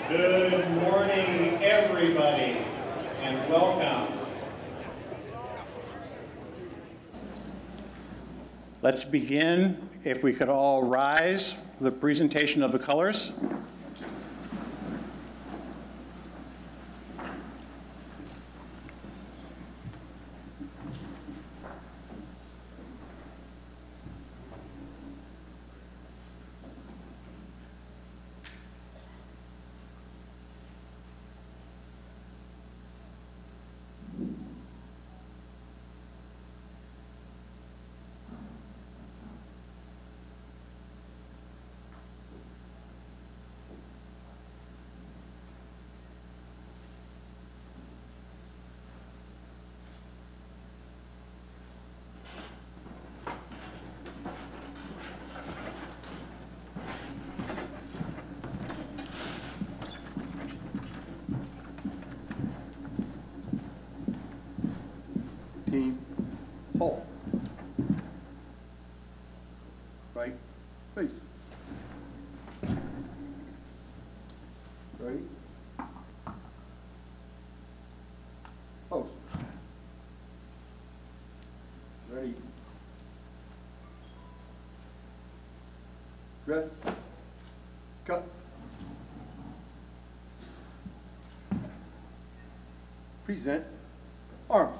Good morning, everybody, and welcome. Let's begin, if we could all rise, the presentation of the colors. Team, hold. Right, face. Ready? Post. Ready. Dress. Cut. Present. Arms.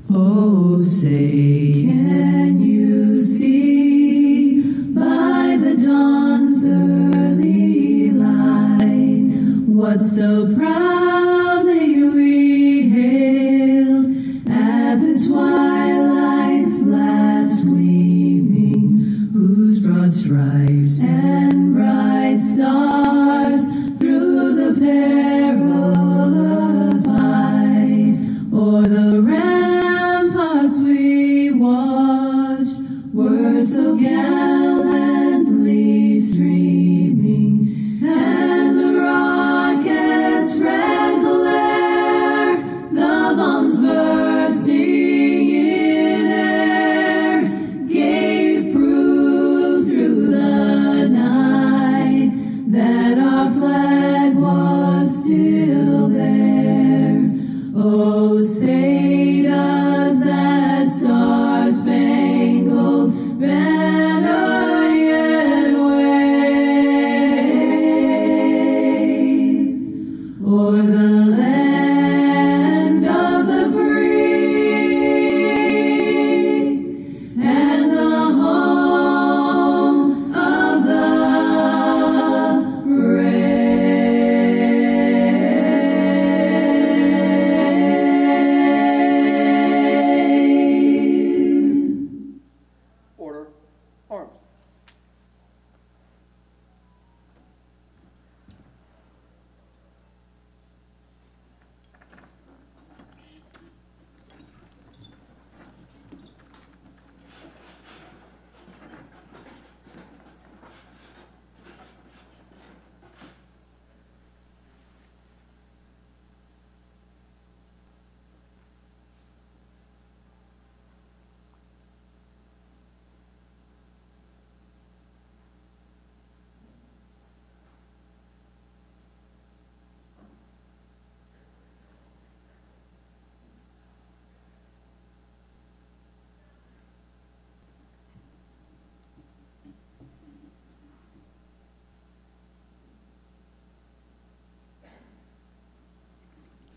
Oh, say, can you see by the dawn's early light what so proudly we hailed at the twilight's last gleaming, whose broad stripes and bright stars through the perilous fight o'er the ramparts we watched were so gallantly streaming, and the rockets' red glare, the bombs bursting in air, gave proof through the night that our flag was still there. Oh, say does that star-spangled banner yet wave o'er the land of the free and the home of the brave? Order. Arms.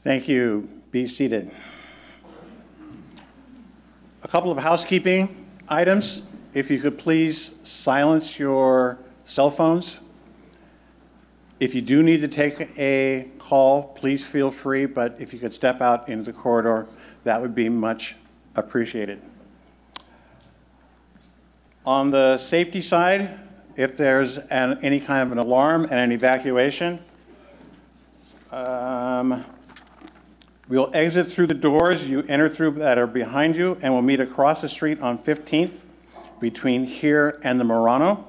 Thank you. Be seated. A couple of housekeeping items. If you could please silence your cell phones. If you do need to take a call, please feel free, but if you could step out into the corridor, that would be much appreciated. On the safety side, if there's any kind of an alarm and an evacuation, we'll exit through the doors you enter through that are behind you, and we'll meet across the street on 15th between here and the Murano.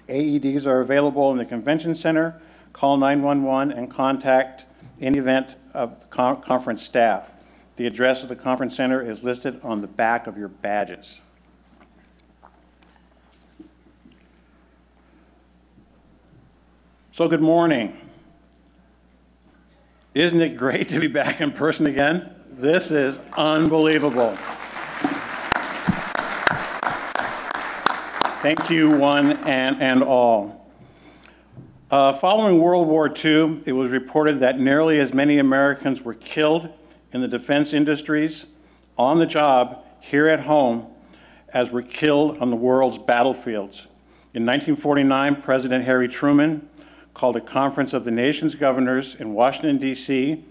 AEDs are available in the convention center. Call 911 and contact in the event of the conference staff. The address of the conference center is listed on the back of your badges. So good morning. Isn't it great to be back in person again? This is unbelievable. Thank you, one and all. Following World War II, it was reported that nearly as many Americans were killed in the defense industries on the job here at home as were killed on the world's battlefields. In 1949, President Harry Truman called a conference of the nation's governors in Washington, D.C.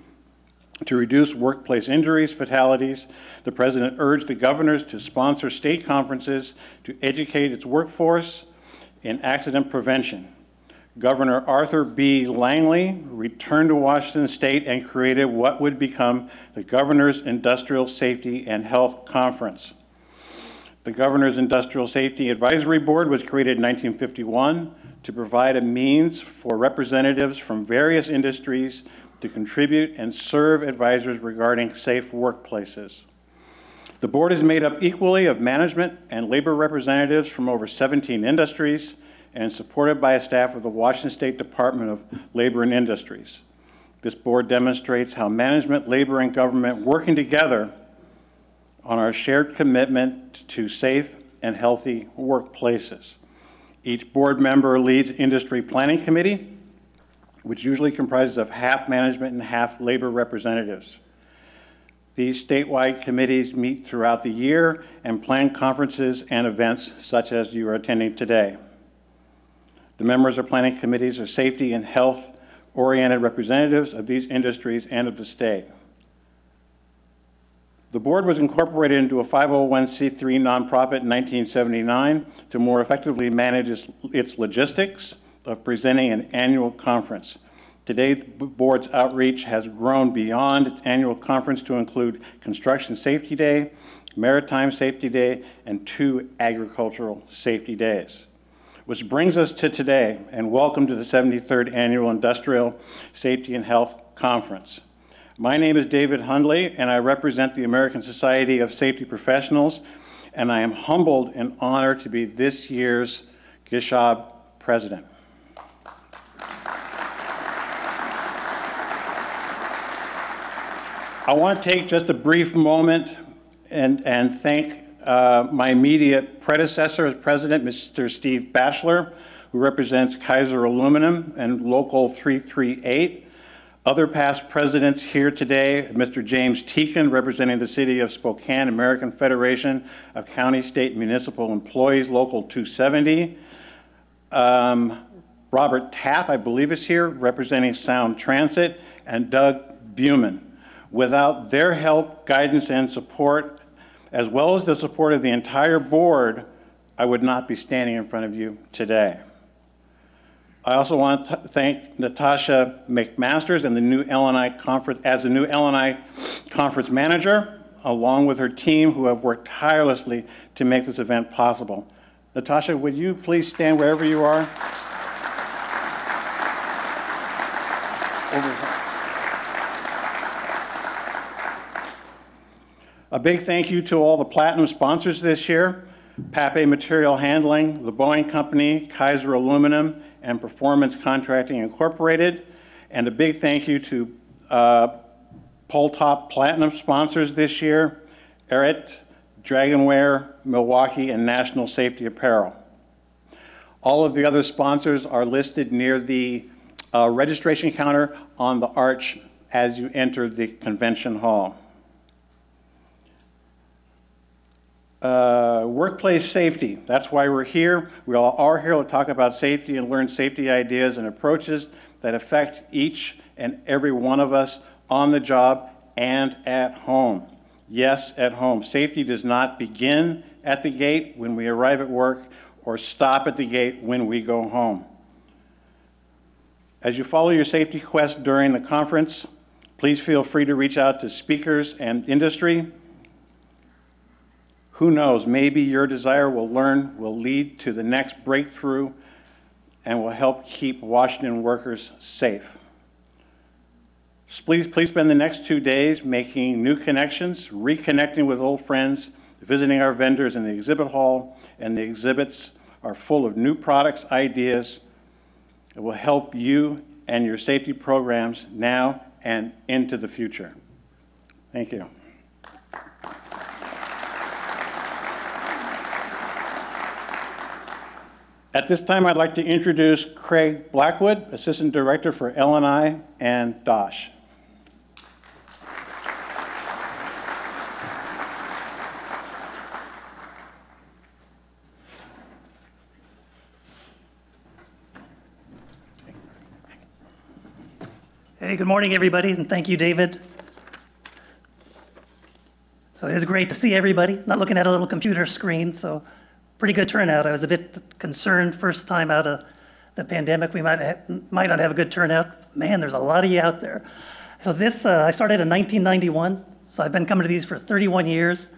to reduce workplace injuries, fatalities. The president urged the governors to sponsor state conferences to educate its workforce in accident prevention. Governor Arthur B. Langley returned to Washington State and created what would become the Governor's Industrial Safety and Health Conference. The Governor's Industrial Safety Advisory Board was created in 1951 to provide a means for representatives from various industries to contribute and serve advisors regarding safe workplaces. The board is made up equally of management and labor representatives from over 17 industries and supported by a staff of the Washington State Department of Labor and Industries. This board demonstrates how management, labor, and government working together on our shared commitment to safe and healthy workplaces. Each board member leads industry planning committee, which usually comprises of half management and half labor representatives. These statewide committees meet throughout the year and plan conferences and events such as you are attending today. The members of planning committees are safety and health-oriented representatives of these industries and of the state. The board was incorporated into a 501c3 nonprofit in 1979 to more effectively manage its logistics of presenting an annual conference. Today, the board's outreach has grown beyond its annual conference to include Construction Safety Day, Maritime Safety Day, and 2 Agricultural Safety Days. Which brings us to today, and welcome to the 73rd Annual Industrial Safety and Health Conference. My name is David Hundley, and I represent the American Society of Safety Professionals, and I am humbled and honored to be this year's GSHOB president. I want to take just a brief moment and thank my immediate predecessor as president, Mr. Steve Batchelor, who represents Kaiser Aluminum and Local 338. Other past presidents here today, Mr. James Teakin, representing the City of Spokane, American Federation of County, State, and Municipal Employees, Local 270. Robert Taff, I believe, is here, representing Sound Transit, and Doug Buman. Without their help, guidance, and support, as well as the support of the entire board, I would not be standing in front of you today. I also want to thank Natasha McMasters and the new LNI conference as the new LNI conference manager, along with her team who have worked tirelessly to make this event possible. Natasha, would you please stand wherever you are? A big thank you to all the platinum sponsors this year: Pape Material Handling, The Boeing Company, Kaiser Aluminum, and Performance Contracting Incorporated. And a big thank you to Pole Top Platinum sponsors this year: Eret, Dragonware, Milwaukee, and National Safety Apparel. All of the other sponsors are listed near the registration counter on the arch as you enter the convention hall. Workplace safety, that's why we're here. We all are here to talk about safety and learn safety ideas and approaches that affect each and every one of us on the job and at home. Yes, at home. Safety does not begin at the gate when we arrive at work or stop at the gate when we go home. As you follow your safety quest during the conference, please feel free to reach out to speakers and industry. Who knows, maybe your desire will lead to the next breakthrough and will help keep Washington workers safe. Please spend the next 2 days making new connections, reconnecting with old friends, visiting our vendors in the exhibit hall, and the exhibits are full of new products, ideas. It will help you and your safety programs now and into the future. Thank you. At this time, I'd like to introduce Craig Blackwood, Assistant Director for L&I and DOSH. Hey, good morning, everybody, and thank you, David. So it is great to see everybody, not looking at a little computer screen, so pretty good turnout. I was a bit concerned first time out of the pandemic we might not have a good turnout. Man, there's a lot of you out there. So this, I started in 1991, so I've been coming to these for 31 years.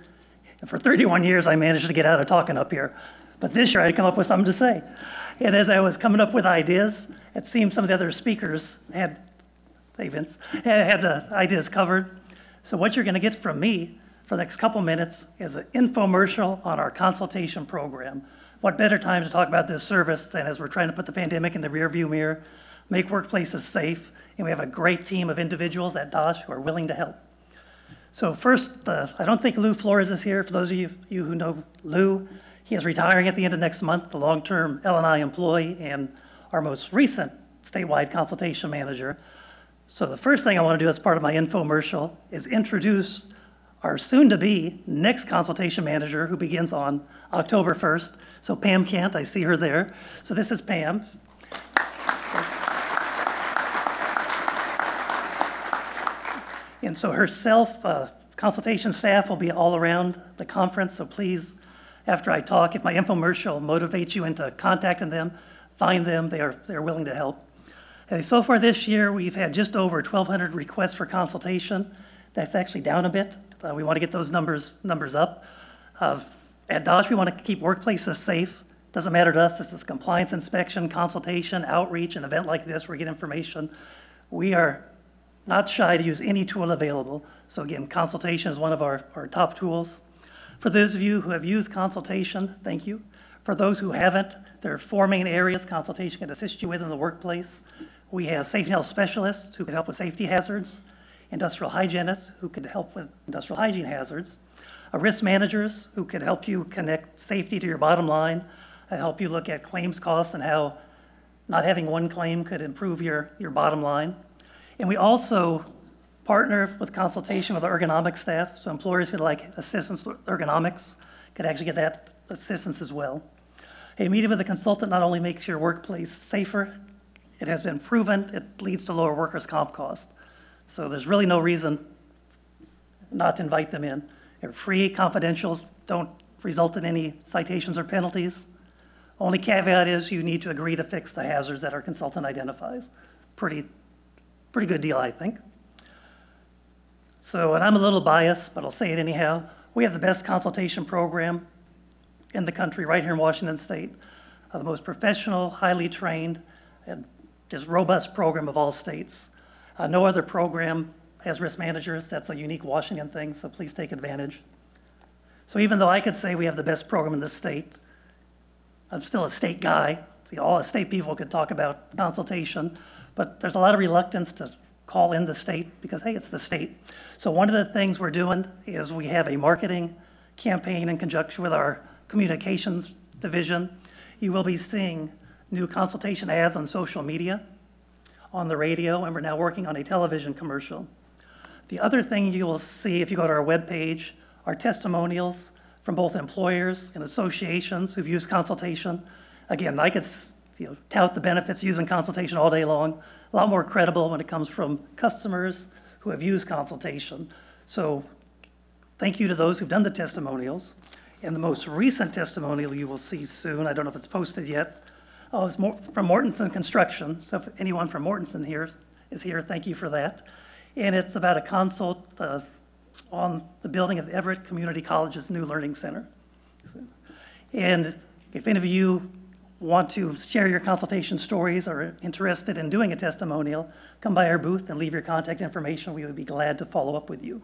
And for 31 years, I managed to get out of talking up here. But this year, I had come up with something to say. And as I was coming up with ideas, it seemed some of the other speakers had, hey Vince, had the ideas covered. So what you're gonna get from me for the next couple minutes is an infomercial on our consultation program. What better time to talk about this service than as we're trying to put the pandemic in the rearview mirror, make workplaces safe, and we have a great team of individuals at DOSH who are willing to help. So first, I don't think Lou Flores is here. For those of you who know Lou, he is retiring at the end of next month, the long-term L&I employee and our most recent statewide consultation manager. So the first thing I want to do as part of my infomercial is introduce our soon-to-be next consultation manager who begins on October 1st. So Pam Kent, I see her there. So this is Pam. And so herself, consultation staff will be all around the conference. So please, after I talk, if my infomercial motivates you into contacting them, find them, they're willing to help. And so far this year, we've had just over 1,200 requests for consultation. That's actually down a bit. We want to get those numbers up. At DOSH, we want to keep workplaces safe. Doesn't matter to us, this is compliance inspection, consultation, outreach, an event like this where we get information. We are not shy to use any tool available. So again, consultation is one of our top tools. For those of you who have used consultation, thank you. For those who haven't, there are 4 main areas consultation can assist you with in the workplace. We have safety and health specialists who can help with safety hazards, industrial hygienists who could help with industrial hygiene hazards, risk managers who could help you connect safety to your bottom line, help you look at claims costs and how not having one claim could improve your bottom line. And we also partner with consultation with our ergonomics staff, so employers who'd like assistance with ergonomics could actually get that assistance as well. A meeting with a consultant not only makes your workplace safer, it has been proven it leads to lower workers' comp costs. So there's really no reason not to invite them in. They're free, confidential, don't result in any citations or penalties. Only caveat is you need to agree to fix the hazards that our consultant identifies. Pretty good deal, I think. So, and I'm a little biased, but I'll say it anyhow. We have the best consultation program in the country right here in Washington State. The most professional, highly trained, and just robust program of all states. No other program has risk managers. That's a unique Washington thing, so please take advantage. So even though I could say we have the best program in the state, I'm still a state guy. All the state people could talk about consultation, but there's a lot of reluctance to call in the state because, hey, it's the state. So one of the things we're doing is we have a marketing campaign in conjunction with our communications division. You will be seeing new consultation ads on social media, on the radio, and we're now working on a television commercial. The other thing you will see if you go to our webpage are testimonials from both employers and associations who've used consultation. Again, I could tout the benefits of using consultation all day long. A lot more credible when it comes from customers who have used consultation. So thank you to those who've done the testimonials. And the most recent testimonial you will see soon, I don't know if it's posted yet, it's from Mortenson Construction. So if anyone from Mortenson here is here, thank you for that. And it's about a consult on the building of Everett Community College's new learning center. And if any of you want to share your consultation stories or are interested in doing a testimonial, come by our booth and leave your contact information. We would be glad to follow up with you.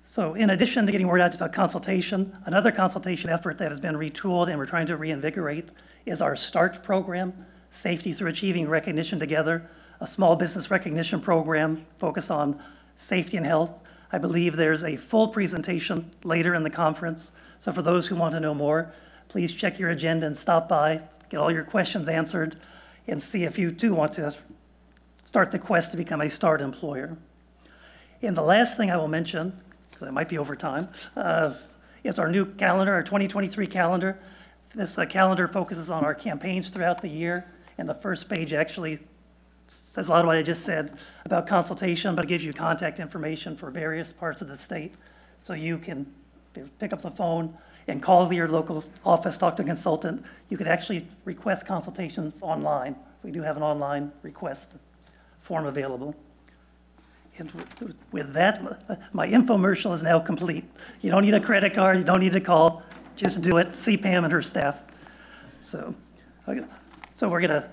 So in addition to getting word out about consultation, another consultation effort that has been retooled and we're trying to reinvigorate is our START program, Safety Through Achieving Recognition Together. a small business recognition program focused on safety and health. I believe there's a full presentation later in the conference. So for those who want to know more, please check your agenda and stop by, get all your questions answered, and see if you too want to start the quest to become a START employer. And the last thing I will mention, because it might be over time, is our new calendar, our 2023 calendar. This calendar focuses on our campaigns throughout the year, and the first page actually says a lot of what I just said about consultation, but it gives you contact information for various parts of the state. So you can pick up the phone and call your local office, talk to a consultant. You could actually request consultations online. We do have an online request form available. And with that, my infomercial is now complete. You don't need a credit card, you don't need to call, just do it. See Pam and her staff. So we're gonna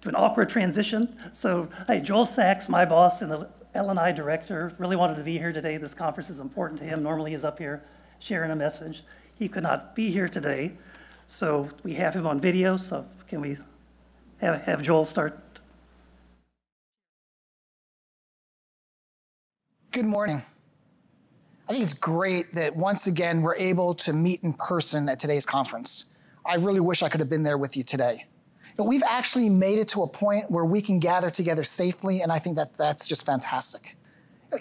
do an awkward transition. So, hey, Joel Sachs, my boss and the L&I director, really wanted to be here today. This conference is important to him. Normally he's up here sharing a message. He could not be here today, so we have him on video. So can we have Joel start? Good morning. I think it's great that once again we're able to meet in person at today's conference. I really wish I could have been there with you today. But we've actually made it to a point where we can gather together safely, and I think that's just fantastic.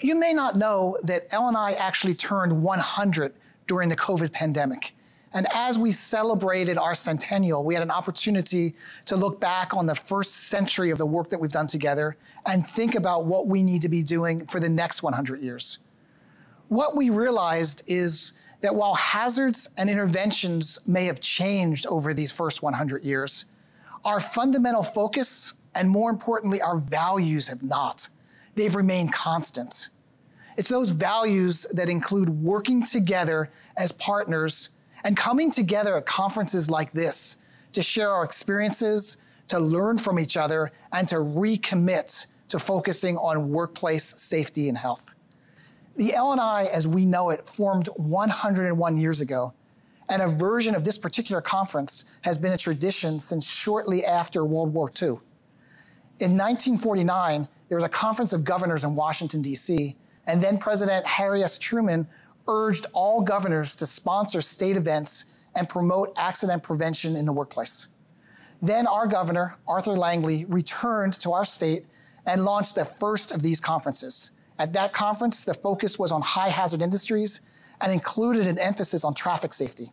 You may not know that L&I actually turned 100 during the COVID pandemic. And as we celebrated our centennial, we had an opportunity to look back on the first century of the work that we've done together and think about what we need to be doing for the next 100 years. What we realized is that while hazards and interventions may have changed over these first 100 years, our fundamental focus, and more importantly, our values have not. They've remained constant. It's those values that include working together as partners and coming together at conferences like this to share our experiences, to learn from each other, and to recommit to focusing on workplace safety and health. The L&I, as we know it, formed 101 years ago, and a version of this particular conference has been a tradition since shortly after World War II. In 1949, there was a conference of governors in Washington, D.C., and then President Harry S. Truman urged all governors to sponsor state events and promote accident prevention in the workplace. Then our governor, Arthur Langley, returned to our state and launched the first of these conferences. At that conference, the focus was on high hazard industries and included an emphasis on traffic safety.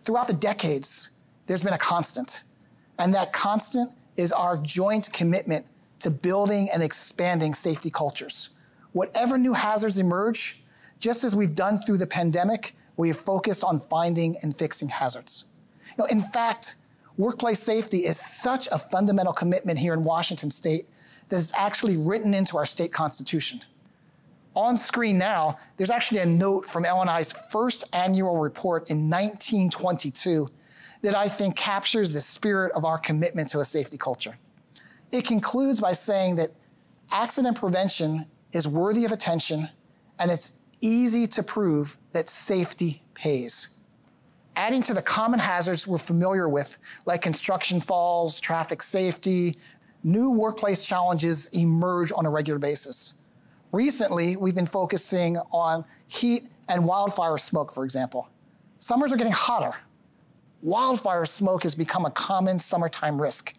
Throughout the decades, there's been a constant, and that constant is our joint commitment to building and expanding safety cultures. Whatever new hazards emerge, just as we've done through the pandemic, we have focused on finding and fixing hazards. In fact, workplace safety is such a fundamental commitment here in Washington State that it's actually written into our state constitution. On screen now, there's actually a note from L&I's first annual report in 1922 that I think captures the spirit of our commitment to a safety culture. It concludes by saying that accident prevention is worthy of attention, and it's easy to prove that safety pays. Adding to the common hazards we're familiar with, like construction falls, traffic safety, new workplace challenges emerge on a regular basis. Recently, we've been focusing on heat and wildfire smoke, for example. Summers are getting hotter. Wildfire smoke has become a common summertime risk.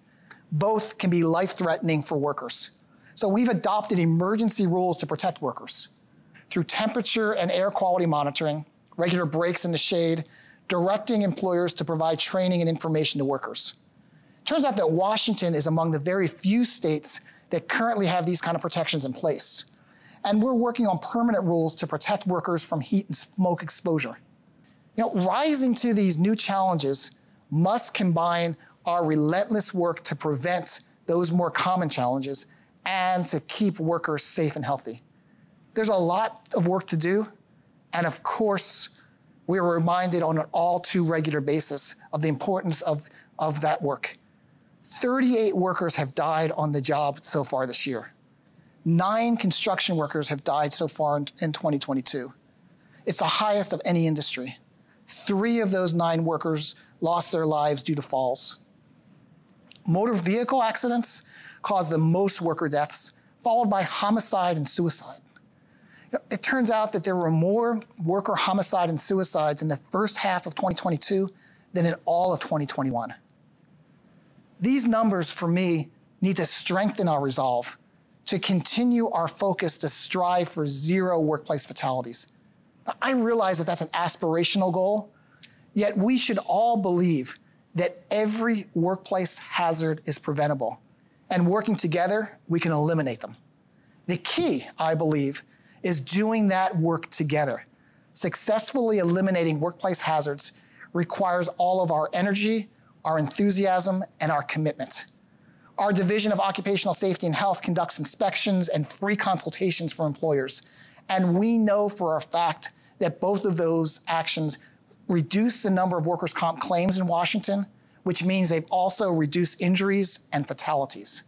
Both can be life-threatening for workers. So we've adopted emergency rules to protect workers through temperature and air quality monitoring, regular breaks in the shade, directing employers to provide training and information to workers. Turns out that Washington is among the very few states that currently have these kind of protections in place. And we're working on permanent rules to protect workers from heat and smoke exposure. Rising to these new challenges must combine our relentless work to prevent those more common challenges and to keep workers safe and healthy. There's a lot of work to do, and of course, we are reminded on an all too regular basis of the importance of that work. 38 workers have died on the job so far this year. 9 construction workers have died so far in 2022. It's the highest of any industry. 3 of those 9 workers lost their lives due to falls. motor vehicle accidents cause the most worker deaths, followed by homicide and suicide. It turns out that there were more worker homicide and suicides in the first half of 2022 than in all of 2021. These numbers, for me, need to strengthen our resolve to continue our focus to strive for zero workplace fatalities. I realize that that's an aspirational goal, yet we should all believe that every workplace hazard is preventable, and working together, we can eliminate them. The key, I believe, is doing that work together. Successfully eliminating workplace hazards requires all of our energy, our enthusiasm, and our commitment. Our Division of Occupational Safety and Health conducts inspections and free consultations for employers, and we know for a fact that both of those actions reduce the number of workers' comp claims in Washington, which means they've also reduced injuries and fatalities.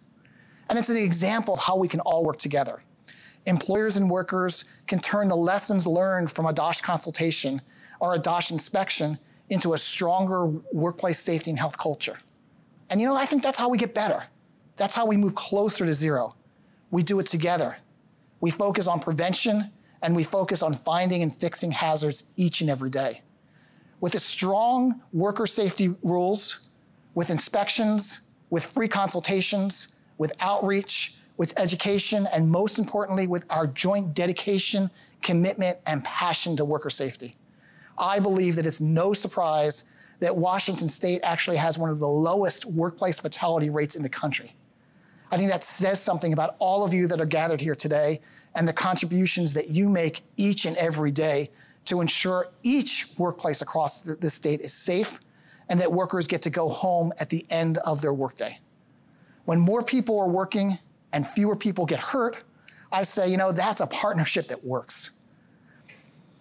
And it's an example of how we can all work together. Employers and workers can turn the lessons learned from a DOSH consultation or a DOSH inspection into a stronger workplace safety and health culture. And I think that's how we get better. That's how we move closer to zero. We do it together. We focus on prevention, and we focus on finding and fixing hazards each and every day. With the strong worker safety rules, with inspections, with free consultations, with outreach, with education, and most importantly, with our joint dedication, commitment, and passion to worker safety. I believe that it's no surprise that Washington State actually has one of the lowest workplace fatality rates in the country. I think that says something about all of you that are gathered here today and the contributions that you make each and every day to ensure each workplace across the state is safe and that workers get to go home at the end of their workday. When more people are working and fewer people get hurt, I say, that's a partnership that works.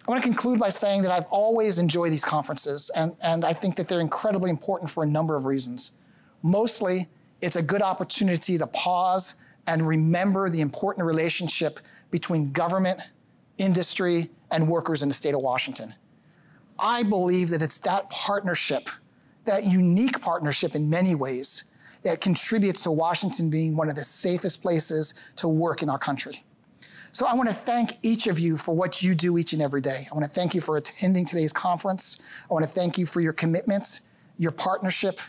I want to conclude by saying that I've always enjoyed these conferences, and I think that they're incredibly important for a number of reasons. Mostly, it's a good opportunity to pause and remember the important relationship between government, industry, and workers in the state of Washington. I believe that it's that partnership, that unique partnership in many ways, that contributes to Washington being one of the safest places to work in our country. So I want to thank each of you for what you do each and every day. I want to thank you for attending today's conference. I want to thank you for your commitments, your partnership,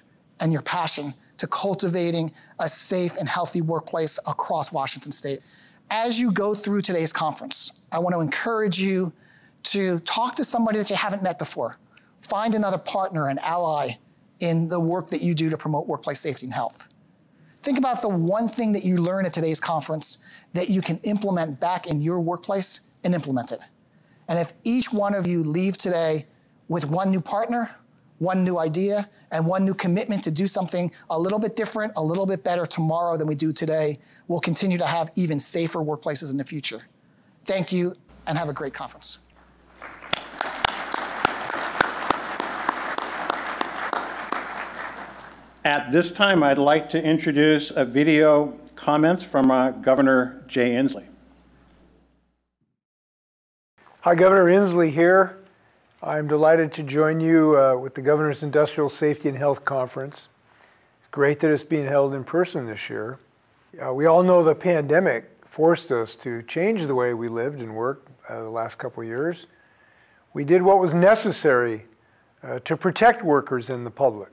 and your passion to cultivating a safe and healthy workplace across Washington State. As you go through today's conference, I want to encourage you to talk to somebody that you haven't met before. Find another partner, an ally in the work that you do to promote workplace safety and health. Think about the one thing that you learn at today's conference that you can implement back in your workplace and implement it. And if each one of you leave today with one new partner, one new idea, and one new commitment to do something a little bit different, a little bit better tomorrow than we do today, we'll continue to have even safer workplaces in the future. Thank you, and have a great conference. At this time, I'd like to introduce a video comments from Governor Jay Inslee. Hi, Governor Inslee here. I'm delighted to join you with the Governor's Industrial Safety and Health Conference. It's great that it's being held in person this year. We all know the pandemic forced us to change the way we lived and worked the last couple of years. We did what was necessary to protect workers and the public.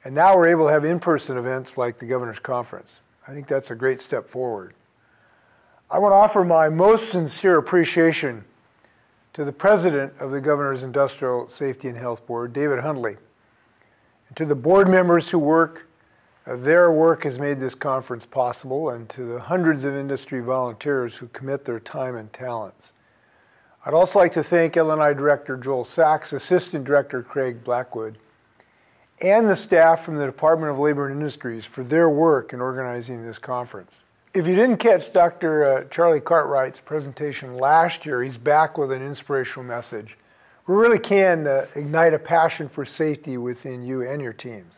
And now we're able to have in-person events like the Governor's Conference. I think that's a great step forward. I want to offer my most sincere appreciation to the President of the Governor's Industrial Safety and Health Board, David Hundley, and to the board members who work. Their work has made this conference possible, and to the hundreds of industry volunteers who commit their time and talents. I'd also like to thank L&I Director Joel Sachs, Assistant Director Craig Blackwood, and the staff from the Department of Labor and Industries for their work in organizing this conference. If you didn't catch Dr. Charlie Cartwright's presentation last year, he's back with an inspirational message. We really can ignite a passion for safety within you and your teams.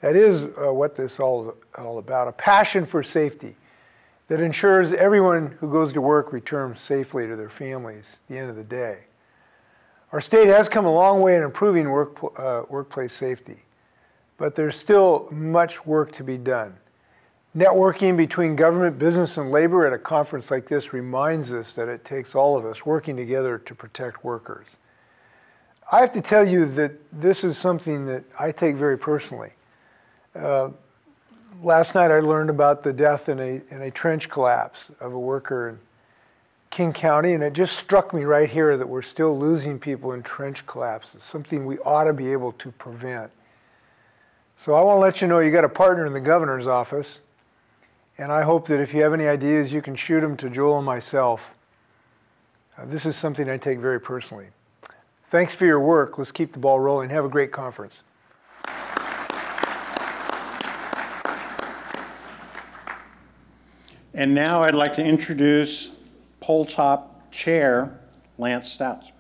That is what this is all about, a passion for safety that ensures everyone who goes to work returns safely to their families at the end of the day. Our state has come a long way in improving workplace safety. but there's still much work to be done. Networking between government, business, and labor at a conference like this reminds us that it takes all of us working together to protect workers. I have to tell you that this is something that I take very personally. Last night I learned about the death in a trench collapse of a worker in King County, and it just struck me right here that we're still losing people in trench collapses, something we ought to be able to prevent. So I want to let you know you got a partner in the governor's office, and I hope that if you have any ideas, you can shoot them to Joel and myself. This is something I take very personally. Thanks for your work. Let's keep the ball rolling. Have a great conference. And now I'd like to introduce Pole Top Chair Lance Stouts.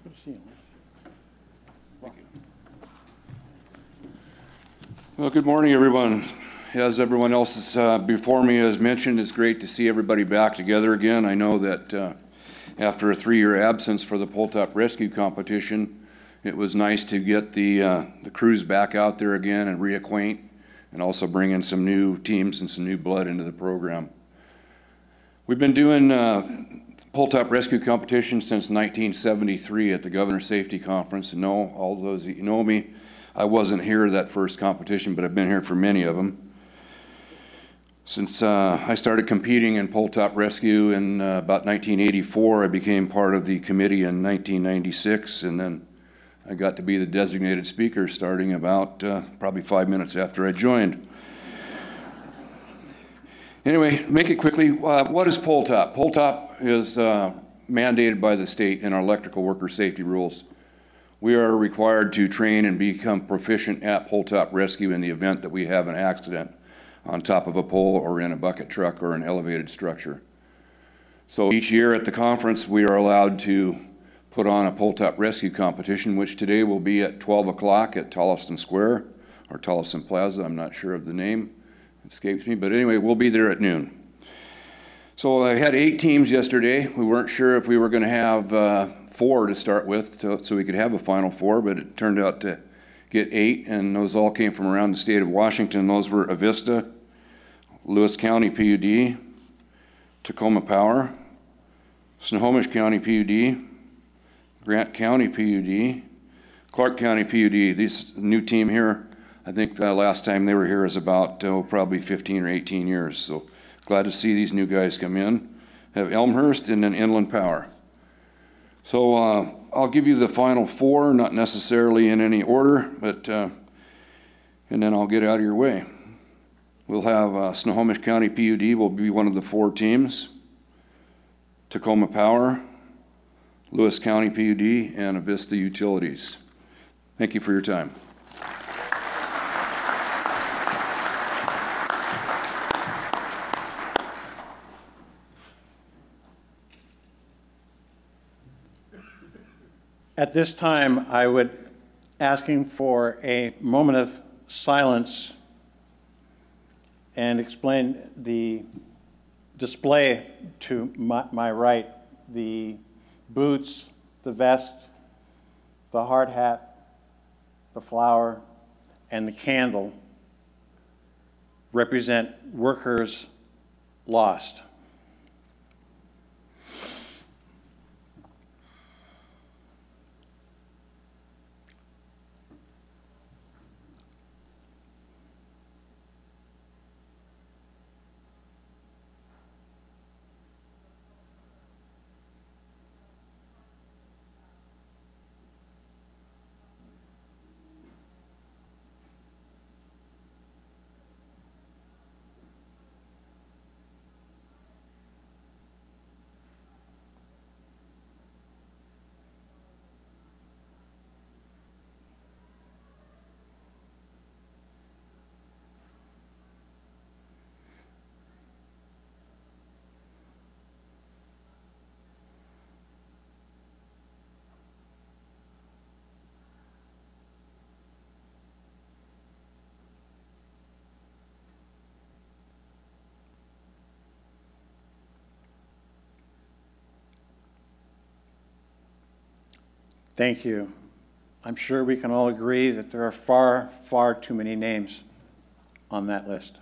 Good to see you, Lance. Well, good morning, everyone. As everyone else before me has mentioned, it's great to see everybody back together again. I know that after a 3-year absence for the Pole Top Rescue Competition, it was nice to get the crews back out there again and reacquaint, and also bring in some new teams and some new blood into the program. We've been doing Pole Top Rescue Competition since 1973 at the Governor's Safety Conference. And know, all those that you know me, I wasn't here that first competition, but I've been here for many of them. Since I started competing in Pole Top Rescue in about 1984, I became part of the committee in 1996, and then I got to be the designated speaker starting about probably 5 minutes after I joined. Anyway, make it quickly. What is Pole Top? Pole Top is mandated by the state in our electrical worker safety rules. We are required to train and become proficient at Pole Top Rescue in the event that we have an accident on top of a pole or in a bucket truck or an elevated structure. So each year at the conference, we are allowed to put on a Pole Top Rescue competition, which today will be at 12 o'clock at Tolleson Square, or Tolleson Plaza. I'm not sure of the name, it escapes me, but anyway, we'll be there at noon. So I had 8 teams yesterday. We weren't sure if we were gonna have 4 to start with, so we could have a final 4, but it turned out to get 8, and those all came from around the state of Washington. Those were Avista, Lewis County PUD, Tacoma Power, Snohomish County PUD, Grant County PUD, Clark County PUD. This new team here, I think the last time they were here is about probably 15 or 18 years. So glad to see these new guys come in. Have Elmhurst and then Inland Power. So I'll give you the final 4, not necessarily in any order, but and then I'll get out of your way. We'll have Snohomish County PUD will be one of the 4 teams. Tacoma Power, Lewis County PUD, and Avista Utilities. Thank you for your time. At this time, I would asking for a moment of silence and explain the display to my right, the boots, the vest, the hard hat, the flower, and the candle represent workers lost. Thank you. I'm sure we can all agree that there are far, far too many names on that list.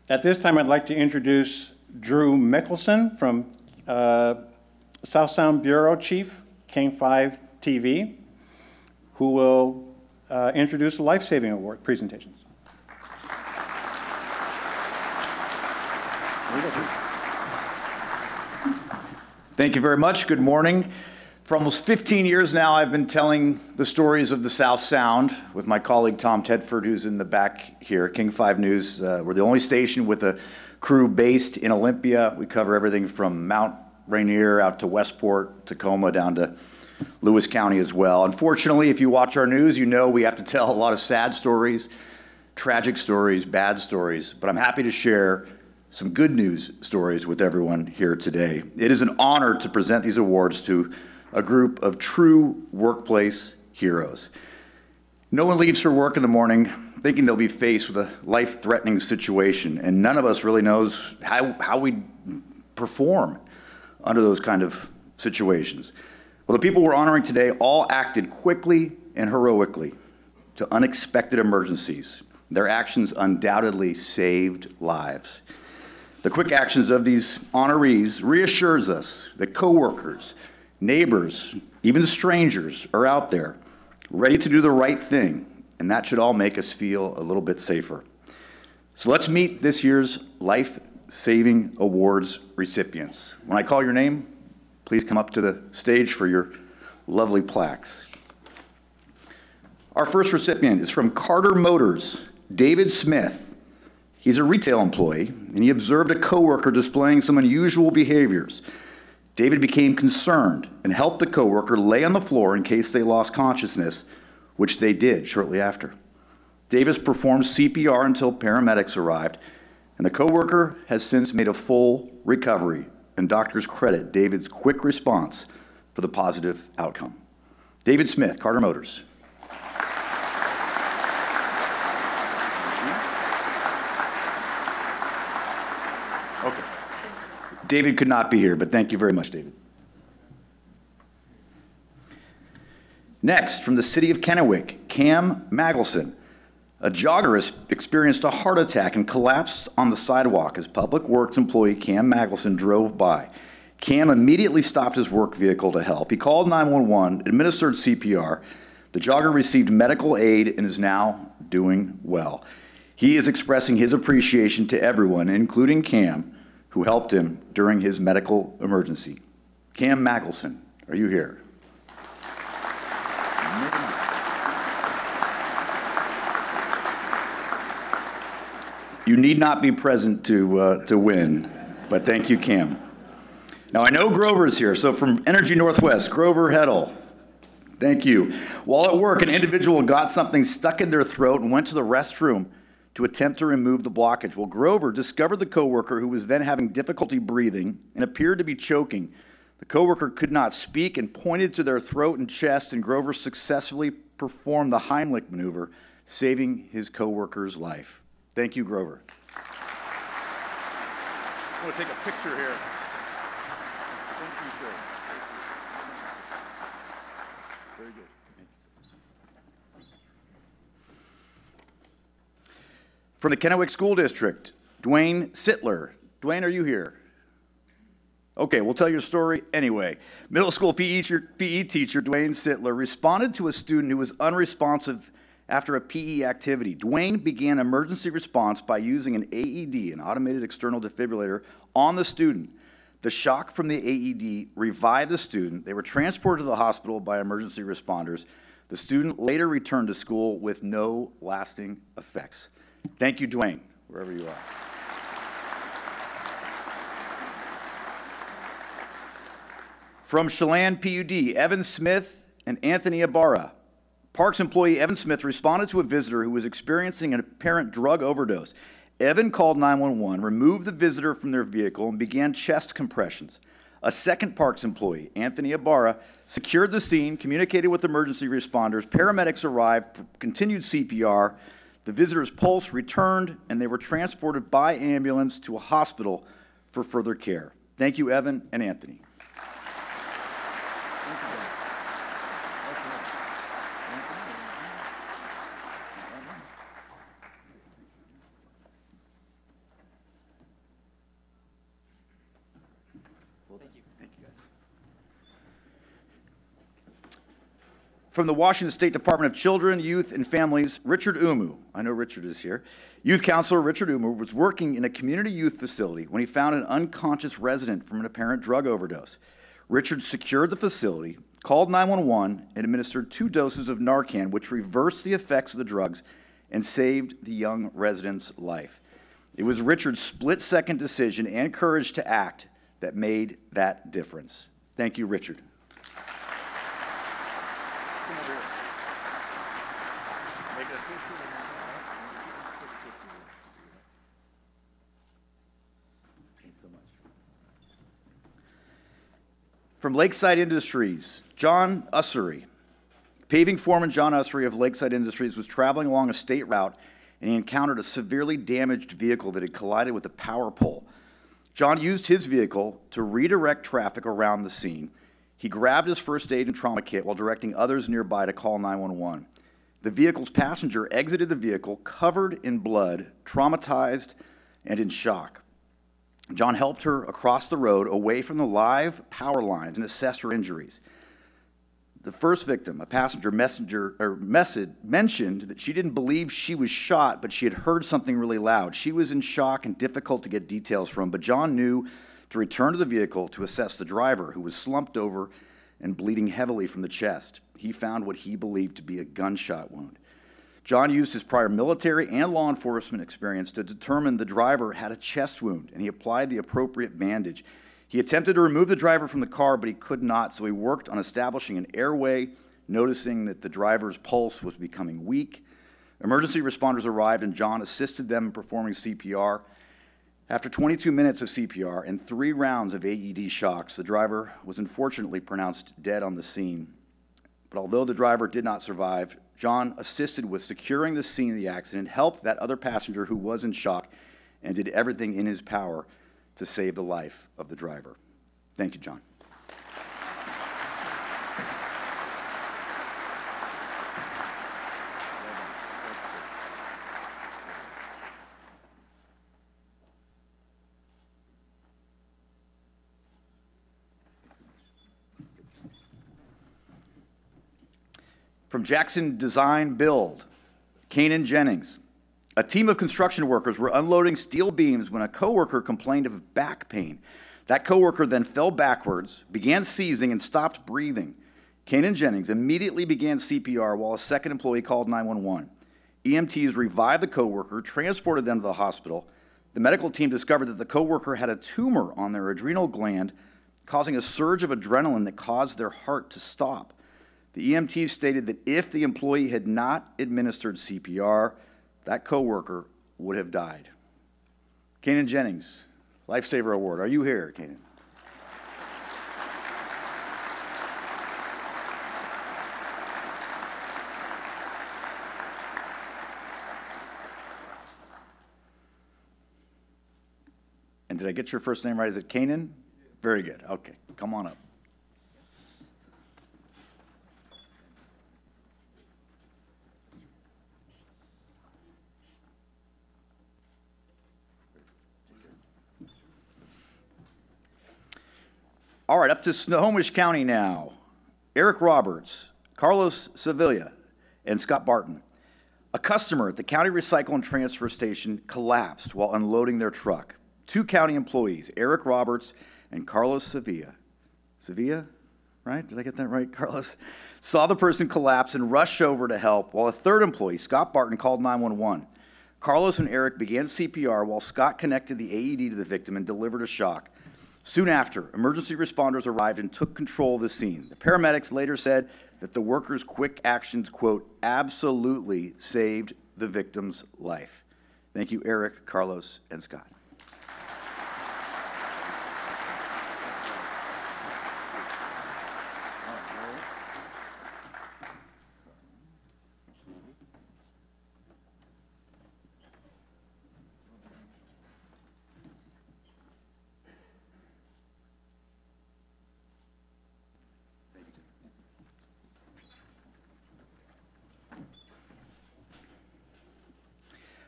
At this time, I'd like to introduce Drew Mickelson from South Sound Bureau Chief, King 5 TV, who will introduce the Life Saving Award presentations. Thank you very much. Good morning. For almost 15 years now, I've been telling the stories of the South Sound with my colleague Tom Tedford, who's in the back here, King 5 News. We're the only station with a crew based in Olympia. We cover everything from Mount Rainier out to Westport, Tacoma, down to Lewis County as well. Unfortunately, if you watch our news, you know we have to tell a lot of sad stories, tragic stories, bad stories, but I'm happy to share some good news stories with everyone here today. It is an honor to present these awards to a group of true workplace heroes. No one leaves for work in the morning thinking they'll be faced with a life-threatening situation, and none of us really knows how we perform under those kind of situations. Well, the people we're honoring today all acted quickly and heroically to unexpected emergencies. Their actions undoubtedly saved lives. The quick actions of these honorees reassures us that coworkers, neighbors, even strangers are out there ready to do the right thing, and that should all make us feel a little bit safer. So let's meet this year's Life Saving Awards recipients. When I call your name, please come up to the stage for your lovely plaques. Our first recipient is from Carter Motors, David Smith. He's a retail employee, and he observed a coworker displaying some unusual behaviors. David became concerned and helped the coworker lay on the floor in case they lost consciousness, which they did shortly after. Davis performed CPR until paramedics arrived, and the coworker has since made a full recovery, and doctors credit David's quick response for the positive outcome. David Smith, Carter Motors. Okay. David could not be here, but thank you very much, David. Next, from the city of Kennewick, Cam Magelson. A jogger experienced a heart attack and collapsed on the sidewalk as Public Works employee Cam Magelson drove by. Cam immediately stopped his work vehicle to help. He called 911, administered CPR. The jogger received medical aid and is now doing well. He is expressing his appreciation to everyone, including Cam, who helped him during his medical emergency. Cam Magelson, are you here? You need not be present to win, but thank you, Cam. Now, I know Grover's here, so from Energy Northwest, Grover Heddle, thank you. While at work, an individual got something stuck in their throat and went to the restroom to attempt to remove the blockage. Well, Grover discovered the coworker who was then having difficulty breathing and appeared to be choking. The coworker could not speak and pointed to their throat and chest, and Grover successfully performed the Heimlich maneuver, saving his coworker's life. Thank you, Grover. I want to take a picture here. Thank you, sir. Very good. Thank you, sir. From the Kennewick School District, Dwayne Sittler. Dwayne, are you here? Okay, we'll tell your story anyway. Middle school PE teacher Dwayne Sittler responded to a student who was unresponsive after a PE activity. Dwayne began emergency response by using an AED, an automated external defibrillator, on the student. The shock from the AED revived the student. They were transported to the hospital by emergency responders. The student later returned to school with no lasting effects. Thank you, Dwayne, wherever you are. From Chelan PUD, Evan Smith and Anthony Ibarra. Parks employee Evan Smith responded to a visitor who was experiencing an apparent drug overdose. Evan called 911, removed the visitor from their vehicle, and began chest compressions. A second Parks employee, Anthony Ibarra, secured the scene, communicated with emergency responders. Paramedics arrived, continued CPR. The visitor's pulse returned, and they were transported by ambulance to a hospital for further care. Thank you, Evan and Anthony. From the Washington State Department of Children, Youth, and Families, Richard Umu. I know Richard is here. Youth counselor Richard Umu was working in a community youth facility when he found an unconscious resident from an apparent drug overdose. Richard secured the facility, called 911, and administered 2 doses of Narcan, which reversed the effects of the drugs and saved the young resident's life. It was Richard's split-second decision and courage to act that made that difference. Thank you, Richard. From Lakeside Industries, John Ussery. Paving foreman John Ussery of Lakeside Industries was traveling along a state route and he encountered a severely damaged vehicle that had collided with a power pole. John used his vehicle to redirect traffic around the scene. He grabbed his first aid and trauma kit while directing others nearby to call 911. The vehicle's passenger exited the vehicle covered in blood, traumatized, and in shock. John helped her across the road away from the live power lines and assessed her injuries. The first victim, a passenger mentioned that she didn't believe she was shot, but she had heard something really loud. She was in shock and difficult to get details from, but John knew to return to the vehicle to assess the driver, who was slumped over and bleeding heavily from the chest. He found what he believed to be a gunshot wound. John used his prior military and law enforcement experience to determine the driver had a chest wound, and he applied the appropriate bandage. He attempted to remove the driver from the car, but he could not, so he worked on establishing an airway, noticing that the driver's pulse was becoming weak. Emergency responders arrived, and John assisted them in performing CPR. After 22 minutes of CPR and 3 rounds of AED shocks, the driver was unfortunately pronounced dead on the scene. But although the driver did not survive, John assisted with securing the scene of the accident, helped that other passenger who was in shock, and did everything in his power to save the life of the driver. Thank you, John. From Jackson Design Build, Kanan Jennings. A team of construction workers were unloading steel beams when a coworker complained of back pain. That coworker then fell backwards, began seizing, and stopped breathing. Kanan Jennings immediately began CPR while a second employee called 911. EMTs revived the coworker, transported them to the hospital. The medical team discovered that the coworker had a tumor on their adrenal gland, causing a surge of adrenaline that caused their heart to stop. The EMTs stated that if the employee had not administered CPR, that coworker would have died. Kanan Jennings, Lifesaver Award. Are you here, Kanan? And did I get your first name right? Is it Kanan? Very good. Okay, come on up. All right, up to Snohomish County now. Eric Roberts, Carlos Sevilla, and Scott Barton. A customer at the county recycle and transfer station collapsed while unloading their truck. 2 county employees, Eric Roberts and Carlos Sevilla. Sevilla, right? Did I get that right, Carlos? Saw the person collapse and rushed over to help, while a third employee, Scott Barton, called 911. Carlos and Eric began CPR while Scott connected the AED to the victim and delivered a shock. Soon after, emergency responders arrived and took control of the scene. The paramedics later said that the workers' quick actions, quote, absolutely saved the victim's life. Thank you, Eric, Carlos, and Scott.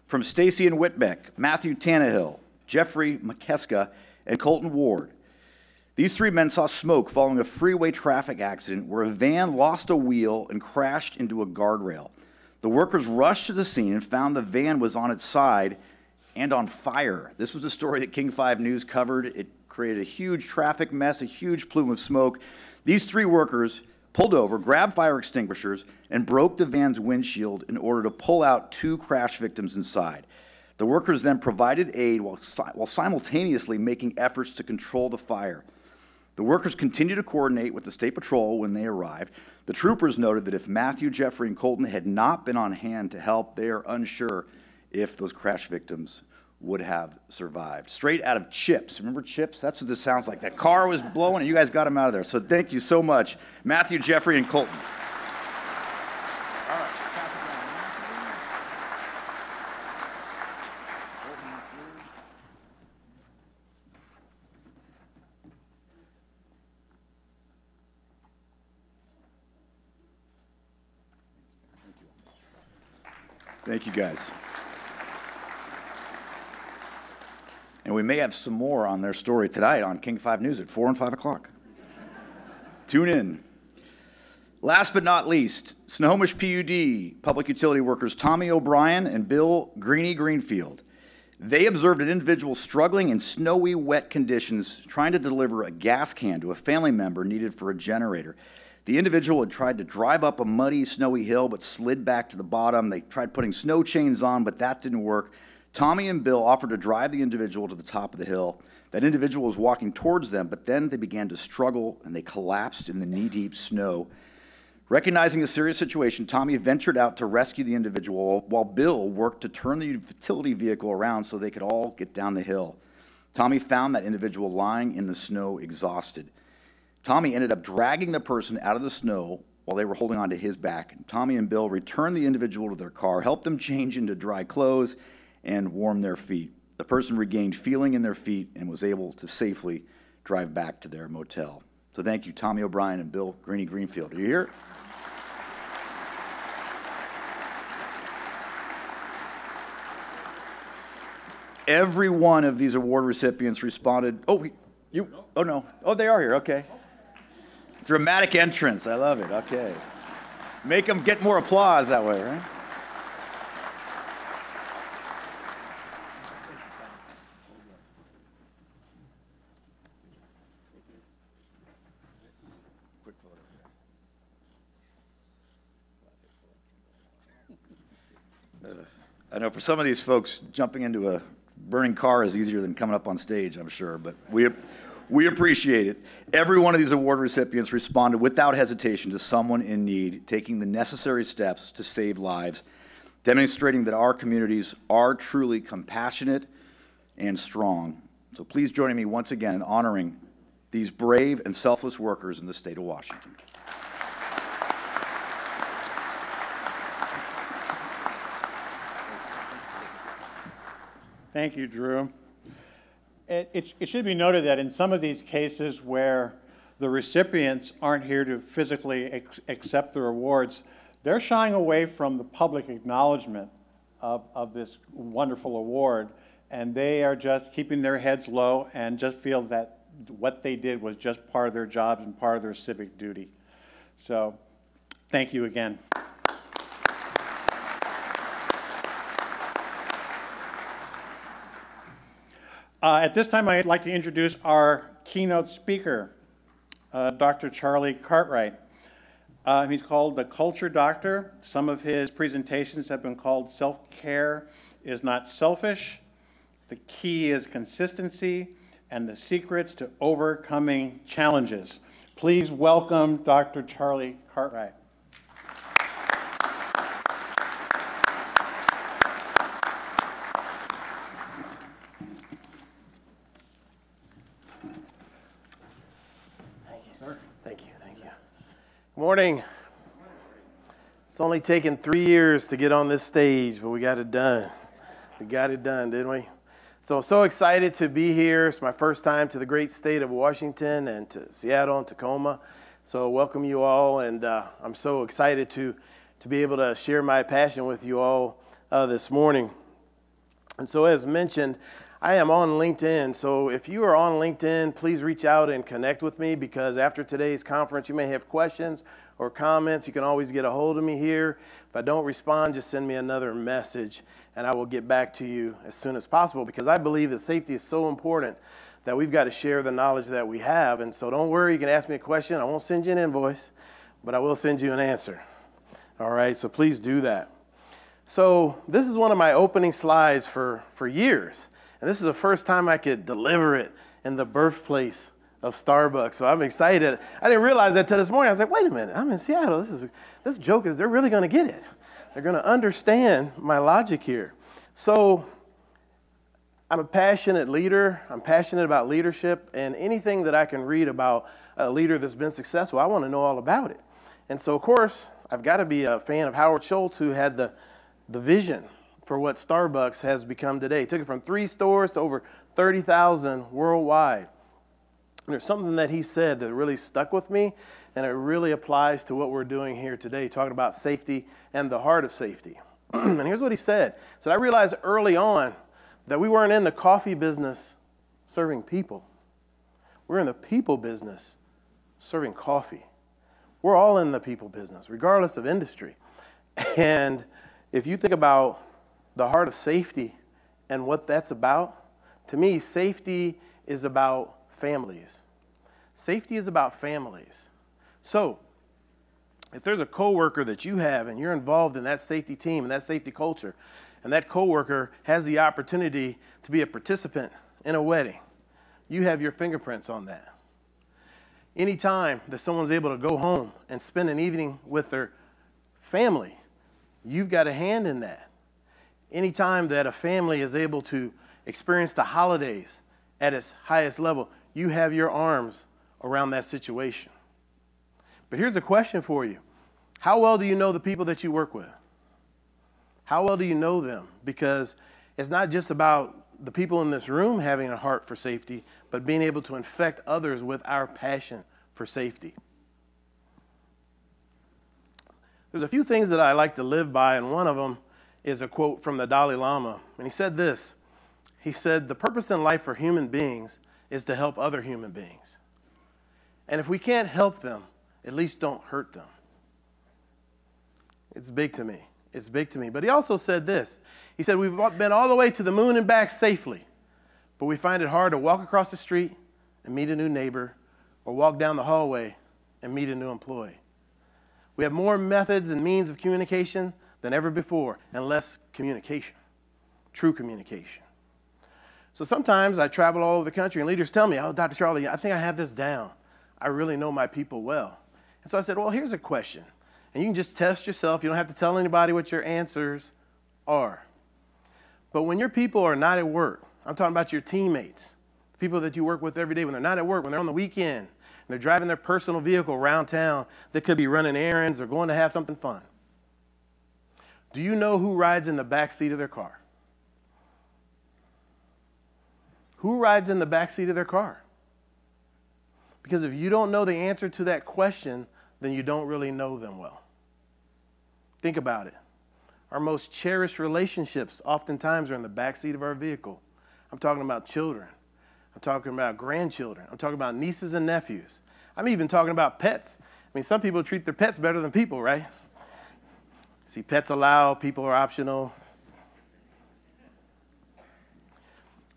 From Stacy and Whitbeck, Matthew Tannehill, Jeffrey McKeska, and Colton Ward. These three men saw smoke following a freeway traffic accident where a van lost a wheel and crashed into a guardrail. The workers rushed to the scene and found the van was on its side and on fire. This was a story that King 5 News covered. It created a huge traffic mess, a huge plume of smoke. These three workers pulled over, grabbed fire extinguishers, and broke the van's windshield in order to pull out two crash victims inside. The workers then provided aid while simultaneously making efforts to control the fire. The workers continued to coordinate with the State Patrol when they arrived. The troopers noted that if Matthew, Jeffrey, and Colton had not been on hand to help, they are unsure if those crash victims would have survived. Straight out of Chips. Remember Chips? That's what this sounds like. That car was blowing and you guys got him out of there. So thank you so much, Matthew, Jeffrey, and Colton. Thank you, guys. And we may have some more on their story tonight on King 5 News at 4 and 5 o'clock. Tune in. Last but not least, Snohomish PUD public utility workers Tommy O'Brien and Bill Greeny Greenfield. They observed an individual struggling in snowy, wet conditions trying to deliver a gas can to a family member needed for a generator. The individual had tried to drive up a muddy, snowy hill, but slid back to the bottom. They tried putting snow chains on, but that didn't work. Tommy and Bill offered to drive the individual to the top of the hill. That individual was walking towards them, but then they began to struggle, and they collapsed in the knee-deep snow. Recognizing the serious situation, Tommy ventured out to rescue the individual, while Bill worked to turn the utility vehicle around so they could all get down the hill. Tommy found that individual lying in the snow, exhausted. Tommy ended up dragging the person out of the snow while they were holding onto his back. Tommy and Bill returned the individual to their car, helped them change into dry clothes, and warm their feet. The person regained feeling in their feet and was able to safely drive back to their motel. So thank you, Tommy O'Brien and Bill Greeny Greenfield. Are you here? Every one of these award recipients responded, oh, no. Oh, they are here, okay. Dramatic entrance, I love it, okay. Make them get more applause that way, right? I know for some of these folks, jumping into a burning car is easier than coming up on stage, I'm sure, but we appreciate it. Every one of these award recipients responded without hesitation to someone in need, taking the necessary steps to save lives, demonstrating that our communities are truly compassionate and strong. So please join me once again in honoring these brave and selfless workers in the state of Washington. Thank you, Drew. It should be noted that in some of these cases where the recipients aren't here to physically accept their awards, they're shying away from the public acknowledgement of this wonderful award, and they are just keeping their heads low and just feel that what they did was just part of their jobs and part of their civic duty. So thank you again. At this time, I'd like to introduce our keynote speaker, Dr. Charlie Cartwright. He's called the Culture Doctor. Some of his presentations have been called Self-Care is Not Selfish, The Key is Consistency, and the Secrets to Overcoming Challenges. Please welcome Dr. Charlie Cartwright. Morning. It's only taken 3 years to get on this stage, but we got it done. We got it done, didn't we? So excited to be here. It's my first time to the great state of Washington and to Seattle and Tacoma. So welcome you all, and I'm so excited to be able to share my passion with you all this morning. And so as mentioned, I am on LinkedIn, so if you are on LinkedIn, please reach out and connect with me, because after today's conference, you may have questions or comments. You can always get a hold of me here. If I don't respond, just send me another message, and I will get back to you as soon as possible, because I believe that safety is so important that we've got to share the knowledge that we have. And so don't worry, you can ask me a question. I won't send you an invoice, but I will send you an answer. All right, so please do that. So this is one of my opening slides for years. And this is the first time I could deliver it in the birthplace of Starbucks. So I'm excited. I didn't realize that till this morning. I was like, wait a minute, I'm in Seattle. This joke is, they're really going to get it. They're going to understand my logic here. So I'm a passionate leader. I'm passionate about leadership, and anything that I can read about a leader that's been successful, I want to know all about it. And so, of course, I've got to be a fan of Howard Schultz, who had the vision for what Starbucks has become today. He took it from 3 stores to over 30,000 worldwide. And there's something that he said that really stuck with me, and it really applies to what we're doing here today, talking about safety and the heart of safety. And here's what he said. He said, I realized early on that we weren't in the coffee business serving people. We're in the people business serving coffee. We're all in the people business, regardless of industry. And if you think about the heart of safety and what that's about, to me, safety is about families. Safety is about families. So if there's a coworker that you have and you're involved in that safety team and that safety culture, and that coworker has the opportunity to be a participant in a wedding, you have your fingerprints on that. Anytime that someone's able to go home and spend an evening with their family, you've got a hand in that. Anytime that a family is able to experience the holidays at its highest level, you have your arms around that situation. But here's a question for you. How well do you know the people that you work with? How well do you know them? Because it's not just about the people in this room having a heart for safety, but being able to infect others with our passion for safety. There's a few things that I like to live by, and one of them is a quote from the Dalai Lama. And he said this. He said, the purpose in life for human beings is to help other human beings. And if we can't help them, at least don't hurt them. It's big to me. It's big to me. But he also said this. He said, we've been all the way to the moon and back safely, but we find it hard to walk across the street and meet a new neighbor, or walk down the hallway and meet a new employee. We have more methods and means of communication than ever before, and less communication, true communication. So sometimes I travel all over the country, and leaders tell me, oh, Dr. Charlie, I think I have this down. I really know my people well. And so I said, well, here's a question. And you can just test yourself. You don't have to tell anybody what your answers are. But when your people are not at work, I'm talking about your teammates, the people that you work with every day, when they're not at work, when they're on the weekend, and they're driving their personal vehicle around town, they could be running errands or going to have something fun. Do you know who rides in the back seat of their car? Who rides in the back seat of their car? Because if you don't know the answer to that question, then you don't really know them well. Think about it. Our most cherished relationships oftentimes are in the backseat of our vehicle. I'm talking about children. I'm talking about grandchildren. I'm talking about nieces and nephews. I'm even talking about pets. I mean, some people treat their pets better than people, right? See, pets allowed, people are optional.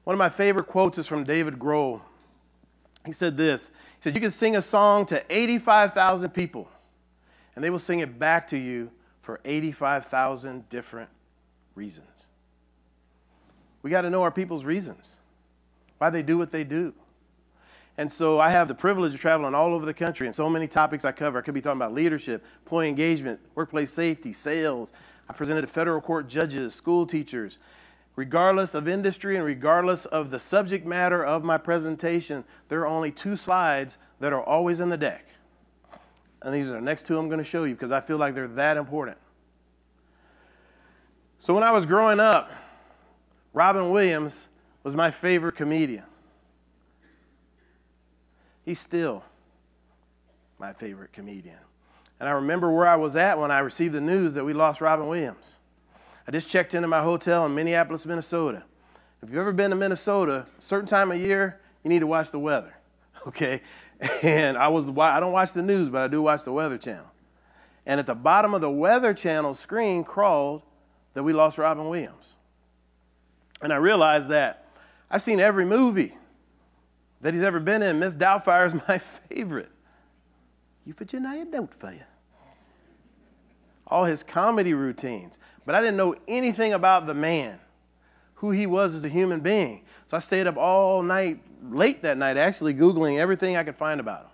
One of my favorite quotes is from David Grohl. He said this. He said, you can sing a song to 85,000 people, and they will sing it back to you for 85,000 different reasons. We got to know our people's reasons, why they do what they do. And so I have the privilege of traveling all over the country, and so many topics I cover. I could be talking about leadership, employee engagement, workplace safety, sales. I presented to federal court judges, school teachers. Regardless of industry and regardless of the subject matter of my presentation, there are only 2 slides that are always in the deck. And these are the next 2 I'm going to show you because I feel like they're that important. So when I was growing up, Robin Williams was my favorite comedian. He's still my favorite comedian. And I remember where I was at when I received the news that we lost Robin Williams. I just checked into my hotel in Minneapolis, Minnesota. If you've ever been to Minnesota, a certain time of year, you need to watch the weather, okay? And I don't watch the news, but I do watch the Weather Channel. And at the bottom of the Weather Channel screen crawled that we lost Robin Williams. And I realized that I've seen every movie that he's ever been in. Miss Doubtfire is my favorite. You Virginia Doubtfire. All his comedy routines. But I didn't know anything about the man, who he was as a human being. So I stayed up all night, late that night, actually Googling everything I could find about him,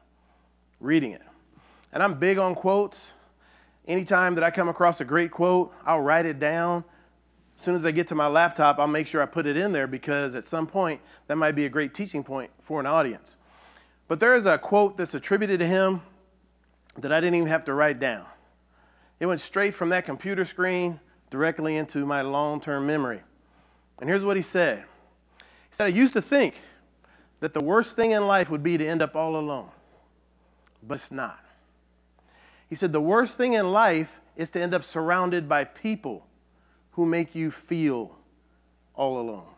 reading it. And I'm big on quotes. Anytime that I come across a great quote, I'll write it down. As soon as I get to my laptop, I'll make sure I put it in there because at some point, that might be a great teaching point for an audience. But there is a quote that's attributed to him that I didn't even have to write down. It went straight from that computer screen directly into my long-term memory. And here's what he said. He said, I used to think that the worst thing in life would be to end up all alone, but it's not. He said, the worst thing in life is to end up surrounded by people who make you feel all alone.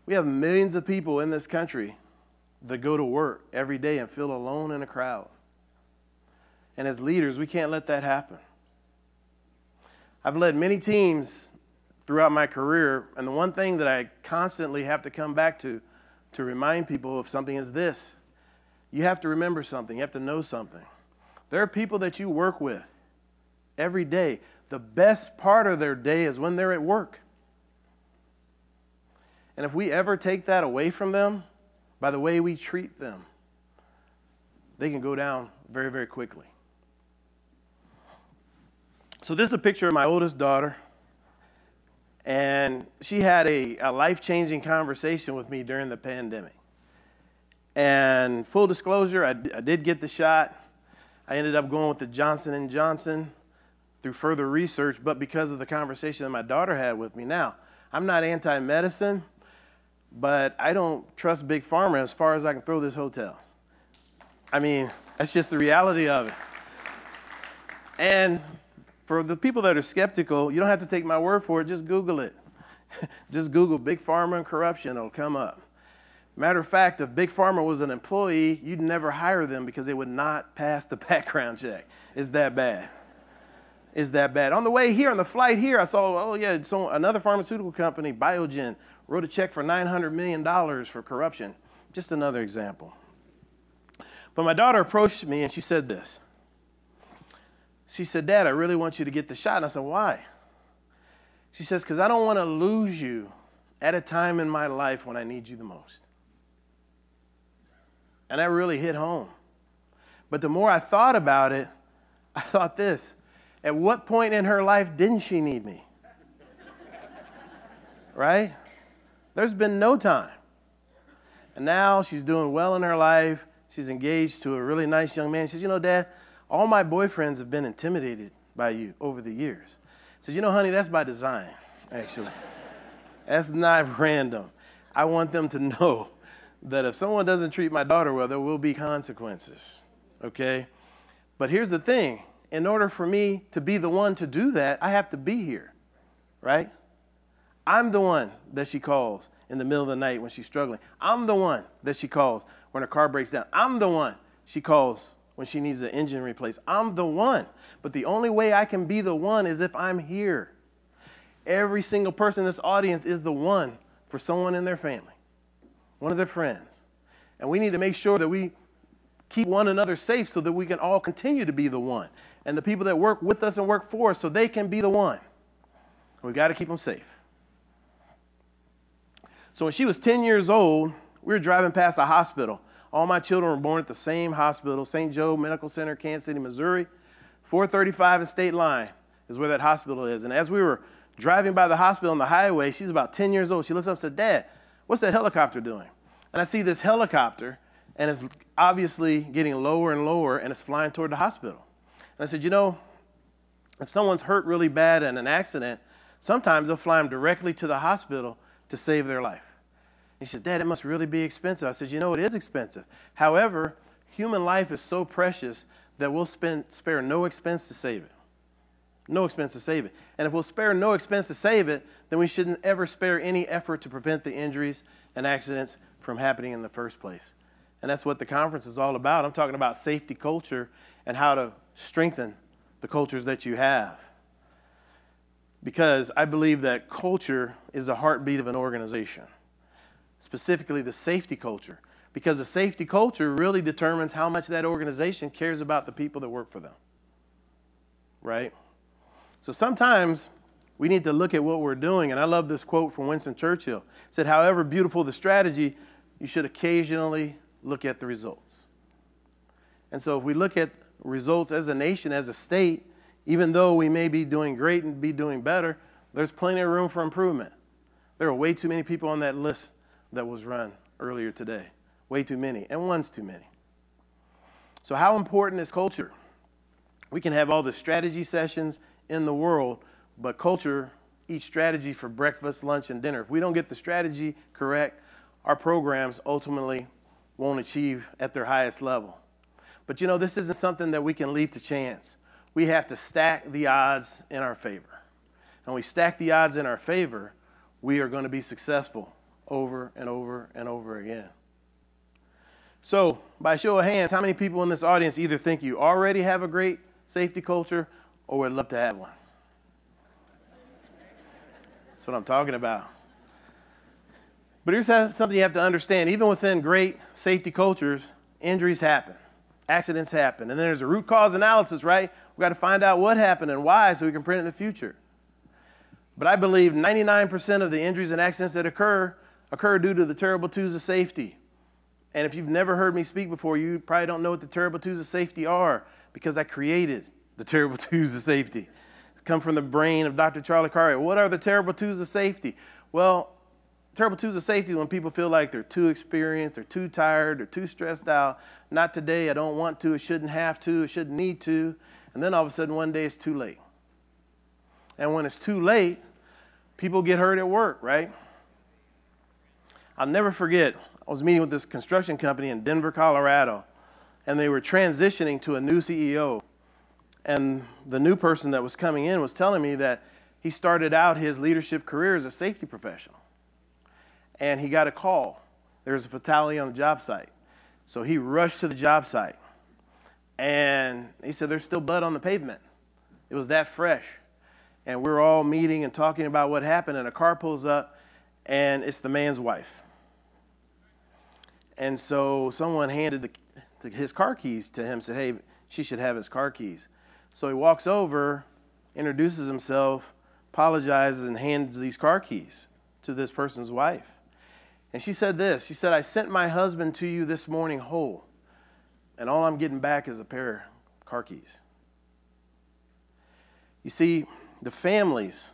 We have millions of people in this country that go to work every day and feel alone in a crowd. And as leaders, we can't let that happen. I've led many teams throughout my career, and the one thing that I constantly have to come back to remind people of something is this. You have to remember something. You have to know something. There are people that you work with every day. The best part of their day is when they're at work. And if we ever take that away from them by the way we treat them, they can go down very, very quickly. So this is a picture of my oldest daughter. And she had a life-changing conversation with me during the pandemic. And full disclosure, I did get the shot. I ended up going with the Johnson & Johnson through further research, but because of the conversation that my daughter had with me. Now, I'm not anti-medicine, but I don't trust Big Pharma as far as I can throw this hotel. I mean, that's just the reality of it. And for the people that are skeptical, you don't have to take my word for it. Just Google it. Just Google Big Pharma and corruption. It'll come up. Matter of fact, if Big Pharma was an employee, you'd never hire them because they would not pass the background check. It's that bad. It's that bad. On the way here, on the flight here, I saw, so another pharmaceutical company, Biogen, wrote a check for $900 million for corruption. Just another example. But my daughter approached me and she said this. She said, Dad, I really want you to get the shot. And I said, why? She says, because I don't want to lose you at a time in my life when I need you the most. And that really hit home. But the more I thought about it, I thought this. At what point in her life didn't she need me? Right? There's been no time. And now she's doing well in her life. She's engaged to a really nice young man. She says, you know, Dad, all my boyfriends have been intimidated by you over the years. I said, you know, honey, that's by design, actually. That's not random. I want them to know that if someone doesn't treat my daughter well, there will be consequences, okay? But here's the thing. In order for me to be the one to do that, I have to be here, right? I'm the one that she calls in the middle of the night when she's struggling. I'm the one that she calls when her car breaks down. I'm the one she calls when she needs an engine replaced. I'm the one. But the only way I can be the one is if I'm here. Every single person in this audience is the one for someone in their family, one of their friends. And we need to make sure that we keep one another safe so that we can all continue to be the one. And the people that work with us and work for us so they can be the one. We've got to keep them safe. So when she was 10 years old, we were driving past a hospital. All my children were born at the same hospital, St. Joe Medical Center, Kansas City, Missouri. 435 and State Line is where that hospital is. And as we were driving by the hospital on the highway, she's about 10 years old. She looks up and said, Dad, what's that helicopter doing? And I see this helicopter, and it's obviously getting lower and lower, and it's flying toward the hospital. And I said, you know, if someone's hurt really bad in an accident, sometimes they'll fly them directly to the hospital to save their life. He says, Dad, it must really be expensive. I said, you know, it is expensive. However, human life is so precious that we'll spare no expense to save it. No expense to save it. And if we'll spare no expense to save it, then we shouldn't ever spare any effort to prevent the injuries and accidents from happening in the first place. And that's what the conference is all about. I'm talking about safety culture and how to strengthen the cultures that you have. Because I believe that culture is the heartbeat of an organization, specifically the safety culture. Because the safety culture really determines how much that organization cares about the people that work for them, right? So sometimes we need to look at what we're doing. And I love this quote from Winston Churchill. It said, however beautiful the strategy, you should occasionally look at the results. And so if we look at results as a nation, as a state, even though we may be doing great and be doing better, there's plenty of room for improvement. There are way too many people on that list that was run earlier today. Way too many, and one's too many. So how important is culture? We can have all the strategy sessions in the world, but culture eats strategy for breakfast, lunch, and dinner. If we don't get the strategy correct, our programs ultimately won't achieve at their highest level. But you know, this isn't something that we can leave to chance. We have to stack the odds in our favor. And we stack the odds in our favor, we are going to be successful over and over and over again. So, by show of hands, how many people in this audience either think you already have a great safety culture or would love to have one? That's what I'm talking about. But here's something you have to understand. Even within great safety cultures, injuries happen, accidents happen, and then there's a root cause analysis, right? We've got to find out what happened and why so we can prevent it in the future. But I believe 99% of the injuries and accidents that occur due to the terrible twos of safety. And if you've never heard me speak before, you probably don't know what the terrible twos of safety are, because I created the terrible twos of safety. It's come from the brain of Dr. Charlie Carrier. What are the terrible twos of safety? Well, terrible twos of safety when people feel like they're too experienced, they're too tired, they're too stressed out. Not today, I don't want to, I shouldn't have to, I shouldn't need to. And then all of a sudden one day it's too late. And when it's too late, people get hurt at work, right? I'll never forget, I was meeting with this construction company in Denver, Colorado, and they were transitioning to a new CEO. And the new person that was coming in was telling me that he started out his leadership career as a safety professional. And he got a call. There was a fatality on the job site. So he rushed to the job site. And he said, there's still blood on the pavement. It was that fresh. And we're all meeting and talking about what happened, and a car pulls up, and it's the man's wife. And so someone handed his car keys to him, said, hey, she should have his car keys. So he walks over, introduces himself, apologizes, and hands these car keys to this person's wife. And she said this, she said, I sent my husband to you this morning whole, and all I'm getting back is a pair of car keys. You see, the families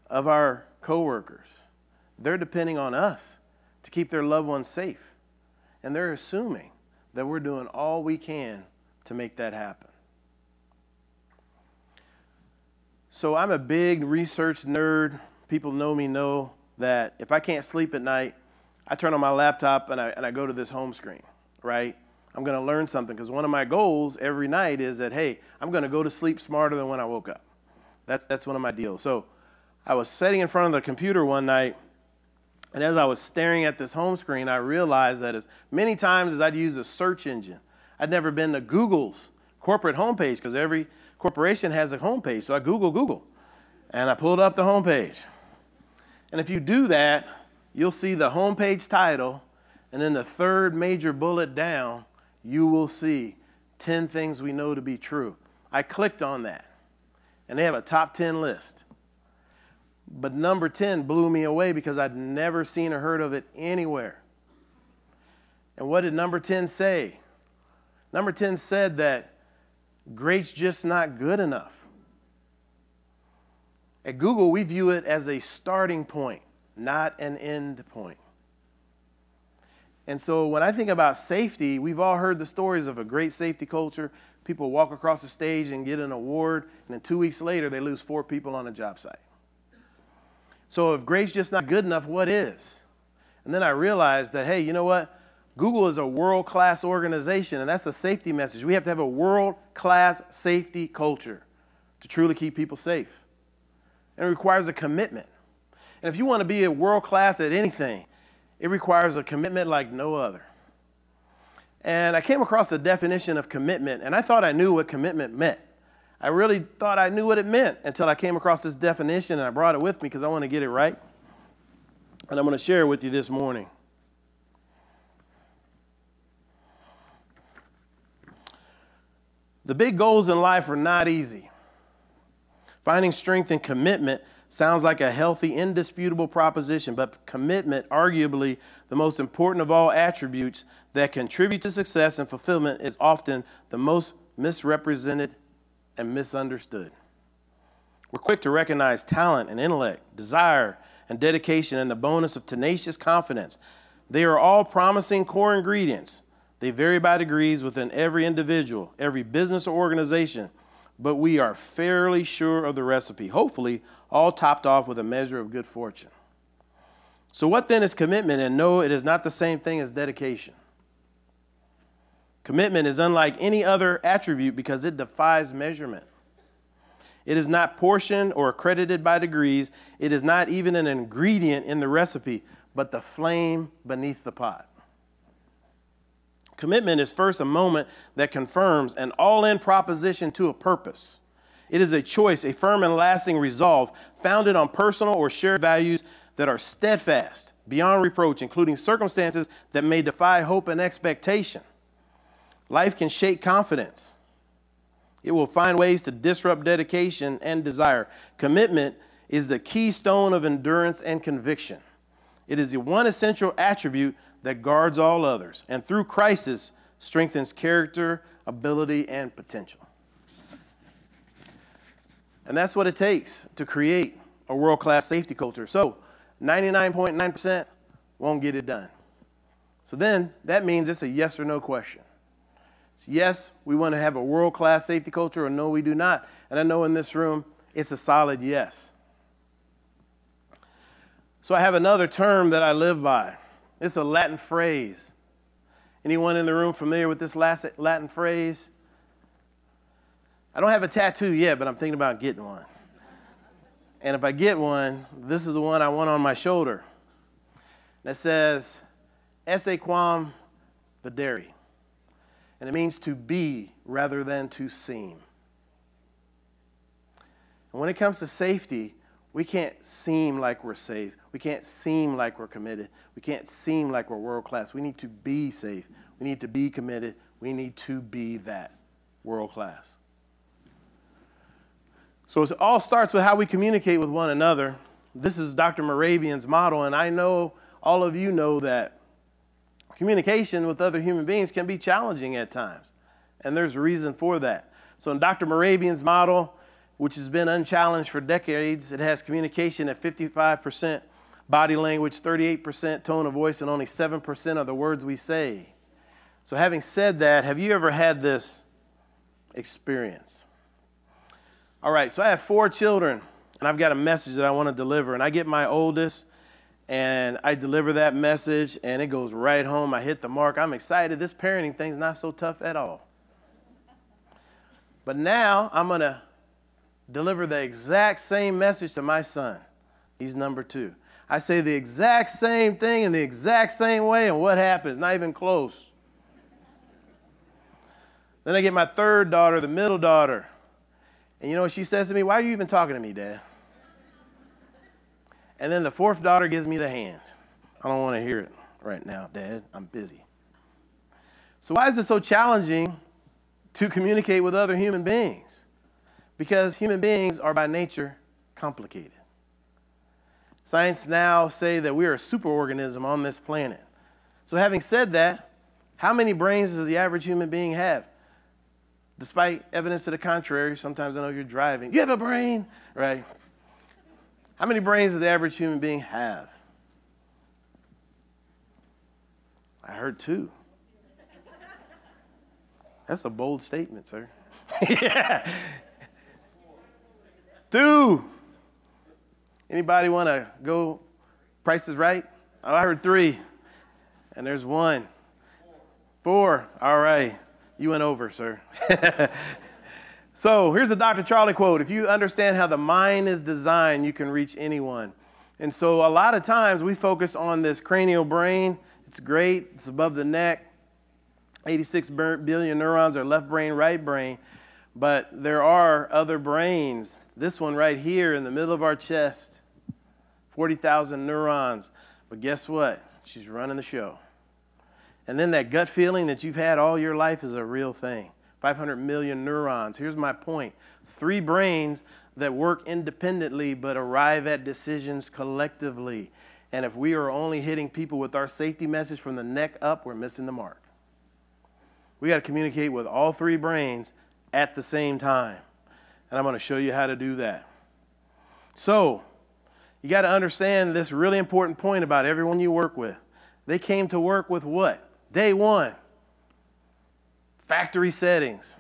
of our coworkers, they're depending on us to keep their loved ones safe. And they're assuming that we're doing all we can to make that happen. So I'm a big research nerd. People know me know that if I can't sleep at night, I turn on my laptop and I go to this home screen, right? I'm going to learn something, because one of my goals every night is that, hey, I'm going to go to sleep smarter than when I woke up. That's one of my deals. So I was sitting in front of the computer one night, and as I was staring at this home screen, I realized that as many times as I'd use a search engine, I'd never been to Google's corporate homepage, because every corporation has a homepage. So I Googled Google, and I pulled up the homepage. And if you do that, you'll see the homepage title, and then the third major bullet down, you will see 10 things we know to be true. I clicked on that, and they have a top 10 list. But number 10 blew me away because I'd never seen or heard of it anywhere. And what did number 10 say? Number 10 said that great's just not good enough. At Google, we view it as a starting point, not an end point. And so when I think about safety, we've all heard the stories of a great safety culture. People walk across the stage and get an award, and then 2 weeks later, they lose 4 people on a job site. So if great's just not good enough, what is? And then I realized that, hey, you know what? Google is a world-class organization, and that's a safety message. We have to have a world-class safety culture to truly keep people safe. And it requires a commitment. And if you want to be a world class at anything, it requires a commitment like no other. And I came across a definition of commitment, and I thought I knew what commitment meant. I really thought I knew what it meant until I came across this definition, and I brought it with me because I want to get it right. And I'm going to share it with you this morning. The big goals in life are not easy. Finding strength and commitment sounds like a healthy, indisputable proposition, but commitment, arguably the most important of all attributes that contribute to success and fulfillment, is often the most misrepresented and misunderstood. We're quick to recognize talent and intellect, desire and dedication, and the bonus of tenacious confidence. They are all promising core ingredients. They vary by degrees within every individual, every business or organization, but we are fairly sure of the recipe, hopefully all topped off with a measure of good fortune. So what then is commitment? And no, it is not the same thing as dedication. Commitment is unlike any other attribute because it defies measurement. It is not portioned or accredited by degrees. It is not even an ingredient in the recipe, but the flame beneath the pot. Commitment is first a moment that confirms an all-in proposition to a purpose. It is a choice, a firm and lasting resolve founded on personal or shared values that are steadfast, beyond reproach, including circumstances that may defy hope and expectation. Life can shake confidence. It will find ways to disrupt dedication and desire. Commitment is the keystone of endurance and conviction. It is the one essential attribute that guards all others, and through crisis strengthens character, ability, and potential. And that's what it takes to create a world-class safety culture. So 99.9% won't get it done. So then that means it's a yes or no question. It's yes, we want to have a world-class safety culture, or no, we do not. And I know in this room, it's a solid yes. So I have another term that I live by. It's a Latin phrase. Anyone in the room familiar with this Latin phrase? I don't have a tattoo yet, but I'm thinking about getting one. And if I get one, this is the one I want on my shoulder. That says, esse quam videri. And it means to be rather than to seem. And when it comes to safety, we can't seem like we're safe. We can't seem like we're committed. We can't seem like we're world class. We need to be safe. We need to be committed. We need to be that world class. So it all starts with how we communicate with one another. This is Dr. Moravian's model, and I know all of you know that communication with other human beings can be challenging at times, and there's a reason for that. So in Dr. Moravian's model, which has been unchallenged for decades, it has communication at 55% body language, 38% tone of voice, and only 7% of the words we say. So having said that, have you ever had this experience? All right, so I have 4 children, and I've got a message that I want to deliver, and I get my oldest, and I deliver that message, and it goes right home. I hit the mark. I'm excited. This parenting thing's not so tough at all. But now I'm going to deliver the exact same message to my son. He's number 2. I say the exact same thing in the exact same way, and what happens? Not even close. Then I get my 3rd daughter, the middle daughter. And you know what she says to me? Why are you even talking to me, Dad? And then the 4th daughter gives me the hand. I don't want to hear it right now, Dad. I'm busy. So why is it so challenging to communicate with other human beings? Because human beings are by nature complicated. Science now say that we are a superorganism on this planet. So having said that, how many brains does the average human being have? Despite evidence to the contrary, sometimes I know you're driving. You have a brain, right? How many brains does the average human being have? I heard 2. That's a bold statement, sir. Yeah. 2. Anybody want to go Price is Right? Oh, I heard 3. And there's 1. 4. All right. You went over, sir. So here's a Dr. Charlie quote. If you understand how the mind is designed, you can reach anyone. And so a lot of times we focus on this cranial brain. It's great. It's above the neck. 86 billion neurons are left brain, right brain. But there are other brains. This one right here in the middle of our chest, 40,000 neurons. But guess what? She's running the show. And then that gut feeling that you've had all your life is a real thing. 500 million neurons. Here's my point. 3 brains that work independently but arrive at decisions collectively. And if we are only hitting people with our safety message from the neck up, we're missing the mark. We got to communicate with all 3 brains at the same time. And I'm going to show you how to do that. So, you got to understand this really important point about everyone you work with. They came to work with what? Day one, factory settings.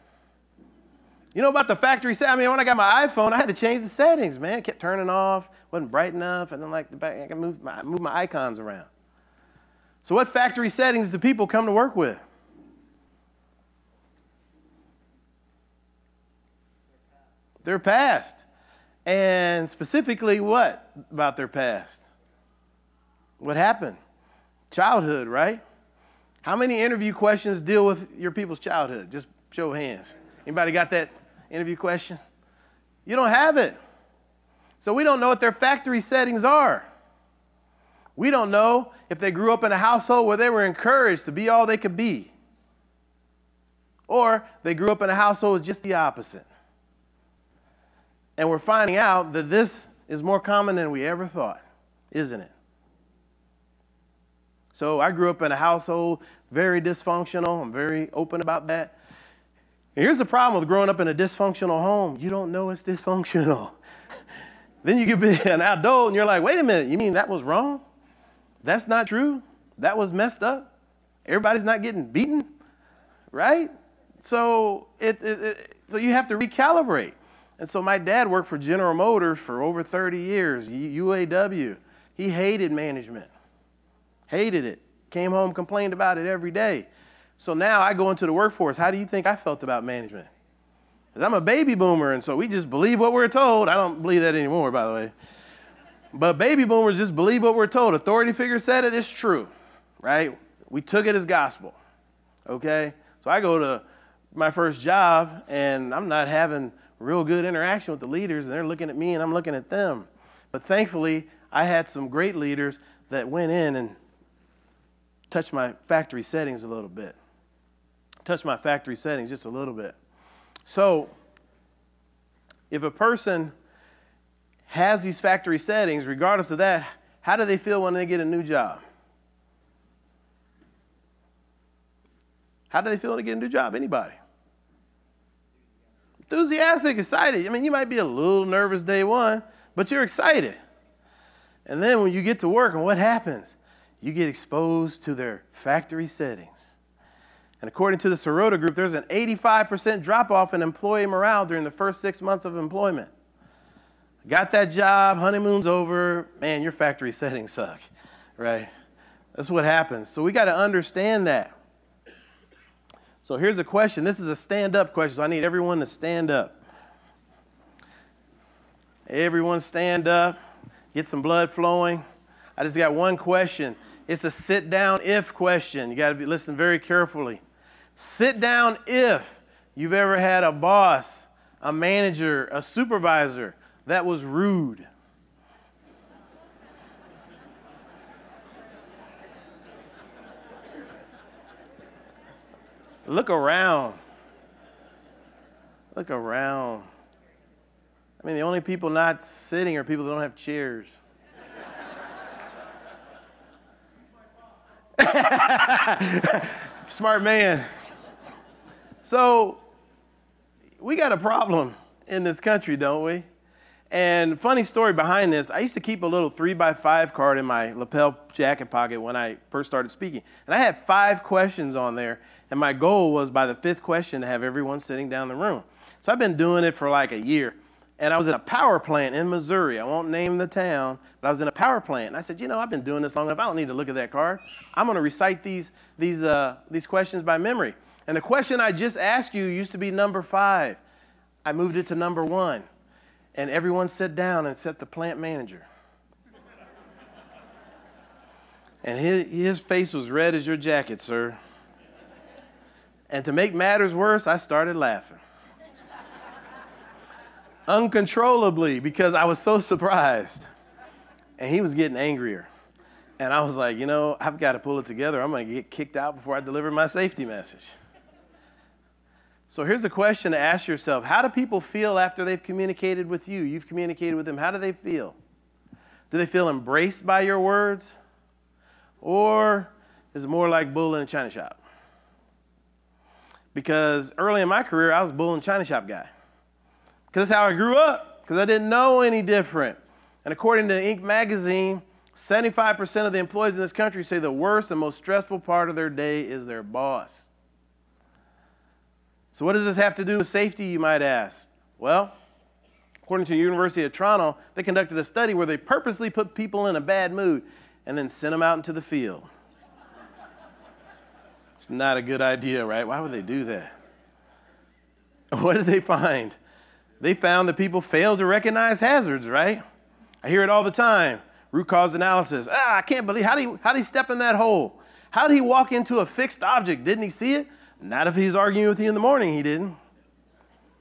You know about the factory settings? I mean, when I got my iPhone, I had to change the settings, man. It kept turning off, wasn't bright enough, and then like the back, I can move my icons around. So what factory settings do people come to work with? Their past. And specifically what about their past? What happened? Childhood, right? How many interview questions deal with your people's childhood? Just show of hands. Anybody got that interview question? You don't have it. So we don't know what their factory settings are. We don't know if they grew up in a household where they were encouraged to be all they could be. Or they grew up in a household with just the opposite. And we're finding out that this is more common than we ever thought, isn't it? So I grew up in a household very dysfunctional. I'm very open about that. And here's the problem with growing up in a dysfunctional home. You don't know it's dysfunctional. Then you get be an adult and you're like, wait a minute, you mean that was wrong? That's not true? That was messed up? Everybody's not getting beaten? Right? So, so you have to recalibrate. And so my dad worked for General Motors for over 30 years, UAW. He hated management. Hated it. Came home, complained about it every day. So now I go into the workforce. How do you think I felt about management? Because I'm a baby boomer, and so we just believe what we're told. I don't believe that anymore, by the way. But baby boomers just believe what we're told. Authority figure said it, it's true, right? We took it as gospel, okay? So I go to my first job, and I'm not having real good interaction with the leaders, and they're looking at me, and I'm looking at them. But thankfully, I had some great leaders that went in and touched my factory settings a little bit. Touched my factory settings just a little bit. So if a person has these factory settings, regardless of that, how do they feel when they get a new job? How do they feel when they get a new job? Anybody? Enthusiastic, excited. I mean, you might be a little nervous day one, but you're excited. And then when you get to work, and what happens? You get exposed to their factory settings. And according to the Sirota Group, there's an 85% drop-off in employee morale during the first 6 months of employment. Got that job, honeymoon's over, man, your factory settings suck, right? That's what happens. So we got to understand that. So here's a question. This is a stand-up question, so I need everyone to stand up. Everyone stand up, get some blood flowing. I just got one question. It's a sit-down if question. You got to listen very carefully. Sit down if you've ever had a boss, a manager, a supervisor that was rude. Look around. Look around. I mean, the only people not sitting are people that don't have chairs. Smart man. So we got a problem in this country, don't we? And funny story behind this, I used to keep a little 3x5 card in my lapel jacket pocket when I first started speaking. And I had 5 questions on there, and my goal was by the 5th question to have everyone sitting down the room. So I've been doing it for like a year. And I was in a power plant in Missouri. I won't name the town, but I was in a power plant. And I said, you know, I've been doing this long enough. I don't need to look at that card. I'm going to recite these questions by memory. And the question I just asked you used to be number 5. I moved it to number 1. And everyone sat down except the plant manager. And his face was red as your jacket, sir. And to make matters worse, I started laughing. Uncontrollably, because I was so surprised. And he was getting angrier. And I was like, you know, I've got to pull it together. I'm going to get kicked out before I deliver my safety message. So here's a question to ask yourself. How do people feel after they've communicated with you? You've communicated with them. How do they feel? Do they feel embraced by your words? Or is it more like bull in a china shop? Because early in my career, I was a bull in a china shop guy. Because that's how I grew up, because I didn't know any different. And according to Inc. magazine, 75% of the employees in this country say the worst and most stressful part of their day is their boss. So what does this have to do with safety, you might ask? Well, according to the University of Toronto, they conducted a study where they purposely put people in a bad mood and then sent them out into the field. It's not a good idea, right? Why would they do that? What did they find? They found that people fail to recognize hazards, right? I hear it all the time. Root cause analysis. I can't believe, how did he step in that hole? How did he walk into a fixed object? Didn't he see it? Not if he's arguing with you in the morning, he didn't.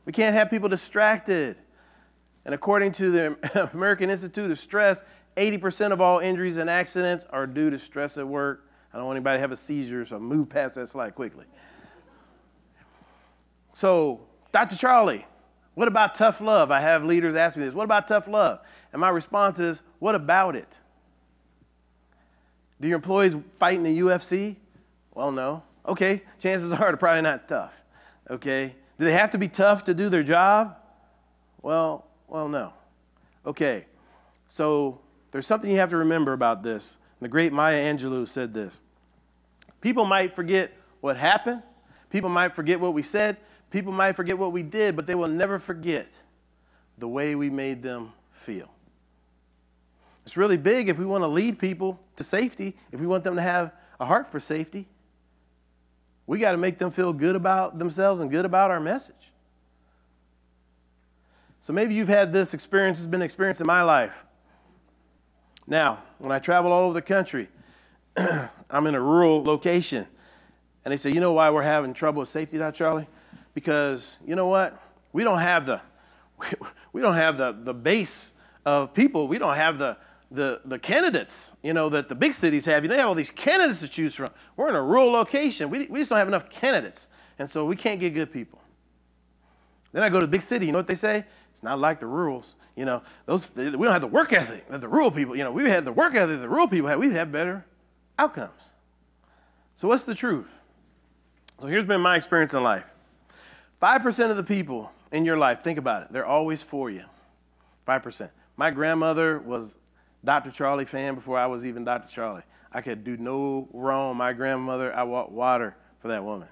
We can't have people distracted. And according to the American Institute of Stress, 80% of all injuries and accidents are due to stress at work. I don't want anybody to have a seizure, so I'll move past that slide quickly. So, Dr. Charlie, what about tough love? I have leaders ask me this. What about tough love? And my response is, what about it? Do your employees fight in the UFC? Well, no. Okay, chances are they're probably not tough. Okay, do they have to be tough to do their job? Well, no. Okay, so there's something you have to remember about this. The great Maya Angelou said this. People might forget what happened. People might forget what we said. People might forget what we did, but they will never forget the way we made them feel. It's really big if we want to lead people to safety, if we want them to have a heart for safety. We got to make them feel good about themselves and good about our message. So maybe you've had this experience, has been an experience in my life. Now, when I travel all over the country, I'm in a rural location, and they say, you know why we're having trouble with safety, Dr. Charlie? Because, you know what? We don't have the base of people. We don't have the candidates, you know, that the big cities have. You know, they have all these candidates to choose from. We're in a rural location. We just don't have enough candidates, and so we can't get good people. Then I go to the big city. You know what they say? It's not like the rurals. You know, we don't have the work ethic that the rural people, you know, we had the work ethic that the rural people had. We'd have better outcomes. So what's the truth? So here's been my experience in life. 5% of the people in your life, think about it, they're always for you. 5%. My grandmother was Dr. Charlie fan before I was even Dr. Charlie. I could do no wrong. My grandmother, I walked water for that woman.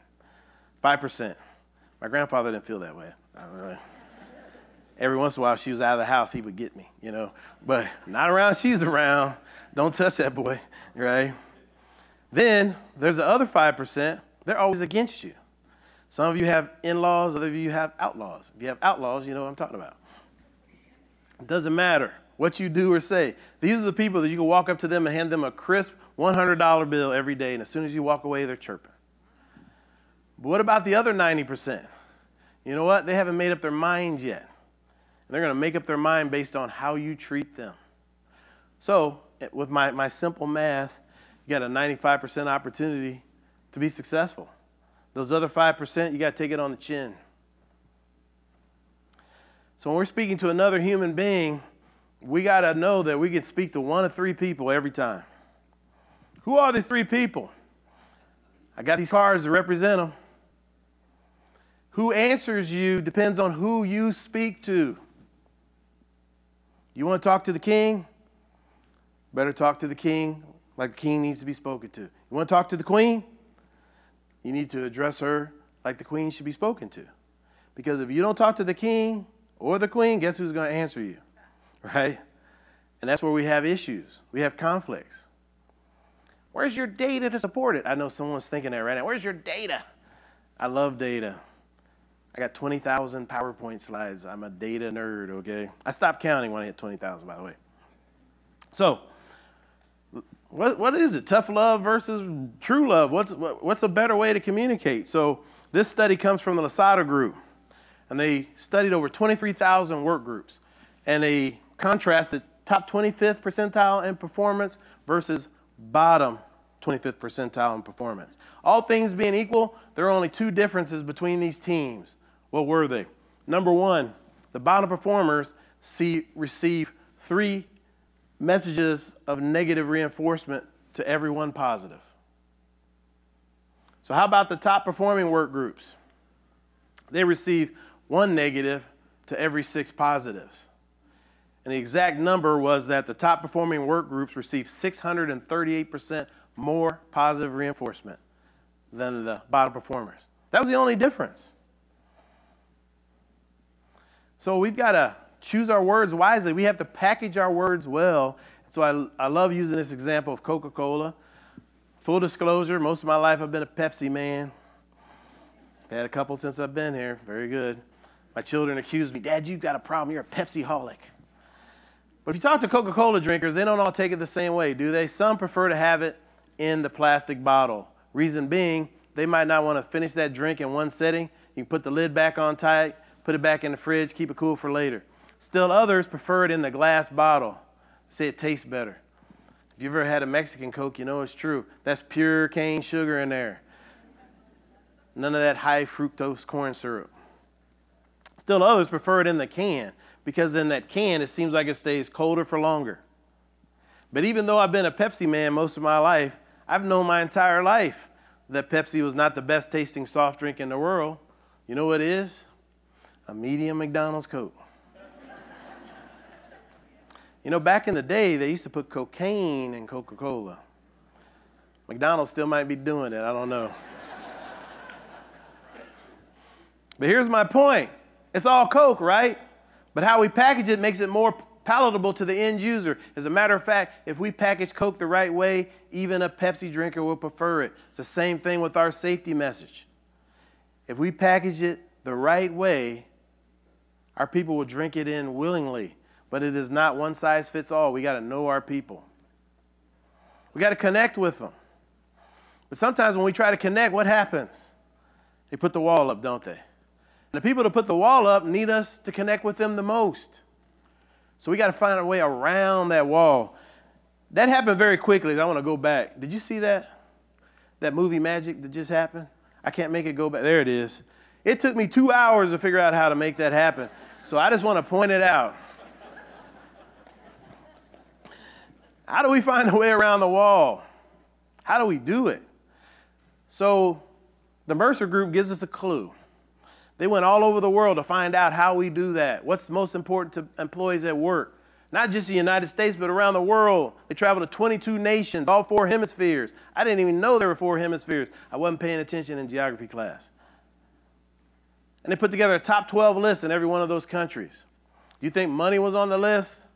5%. My grandfather didn't feel that way. Every once in a while, she was out of the house, he would get me, you know. But not around, she's around. Don't touch that boy, right? Then there's the other 5%. They're always against you. Some of you have in-laws, other of you have outlaws. If you have outlaws, you know what I'm talking about. It doesn't matter what you do or say. These are the people that you can walk up to them and hand them a crisp $100 bill every day, and as soon as you walk away, they're chirping. But what about the other 90%? You know what? They haven't made up their minds yet. And they're going to make up their mind based on how you treat them. So with my simple math, you got a 95% opportunity to be successful. Those other 5%, you got to take it on the chin. So when we're speaking to another human being, we got to know that we can speak to one of three people every time. Who are the three people? I got these cards to represent them. Who answers you depends on who you speak to. You want to talk to the king? Better talk to the king like the king needs to be spoken to. You want to talk to the queen? You need to address her like the queen should be spoken to. Because if you don't talk to the king or the queen, guess who's going to answer you, right? And that's where we have issues. We have conflicts. Where's your data to support it? I know someone's thinking that right now. Where's your data? I love data. I got 20,000 PowerPoint slides. I'm a data nerd, okay? I stopped counting when I hit 20,000, by the way. So, what is it? Tough love versus true love? What's a better way to communicate? So, this study comes from the Lasada group, and they studied over 23,000 work groups, and they contrasted top 25th percentile in performance versus bottom 25th percentile in performance. All things being equal, there are only two differences between these teams. What were they? Number one, the bottom performers receive 3 messages of negative reinforcement to every 1 positive. So how about the top performing work groups? They receive 1 negative to every 6 positives. And the exact number was that the top performing work groups received 638% more positive reinforcement than the bottom performers. That was the only difference. So we've got to choose our words wisely. We have to package our words well. So I love using this example of Coca-Cola. Full disclosure, most of my life I've been a Pepsi man. I've had a couple since I've been here. Very good. My children accuse me, Dad, you've got a problem. You're a Pepsi-holic. But if you talk to Coca-Cola drinkers, they don't all take it the same way, do they? Some prefer to have it in the plastic bottle. Reason being, they might not want to finish that drink in one setting. You can put the lid back on tight, put it back in the fridge, keep it cool for later. Still others prefer it in the glass bottle. Say it tastes better. If you've ever had a Mexican Coke, you know it's true. That's pure cane sugar in there. None of that high fructose corn syrup. Still others prefer it in the can because in that can it seems like it stays colder for longer. But even though I've been a Pepsi man most of my life, I've known my entire life that Pepsi was not the best tasting soft drink in the world. You know what it is? A medium McDonald's Coke. You know, back in the day, they used to put cocaine in Coca-Cola. McDonald's still might be doing it, I don't know. But here's my point. It's all Coke, right? But how we package it makes it more palatable to the end user. As a matter of fact, if we package Coke the right way, even a Pepsi drinker will prefer it. It's the same thing with our safety message. If we package it the right way, our people will drink it in willingly. But it is not one size fits all. We got to know our people. We got to connect with them. But sometimes when we try to connect, what happens? They put the wall up, don't they? And the people that put the wall up need us to connect with them the most. So we got to find a way around that wall. That happened very quickly. I want to go back. Did you see that? That movie Magic that just happened? I can't make it go back. There it is. It took me 2 hours to figure out how to make that happen. So I just want to point it out. How do we find a way around the wall? How do we do it? So the Mercer Group gives us a clue. They went all over the world to find out how we do that. What's most important to employees at work? Not just the United States, but around the world. They traveled to 22 nations, all 4 hemispheres. I didn't even know there were 4 hemispheres. I wasn't paying attention in geography class. And they put together a top 12 list in every one of those countries. Do you think money was on the list?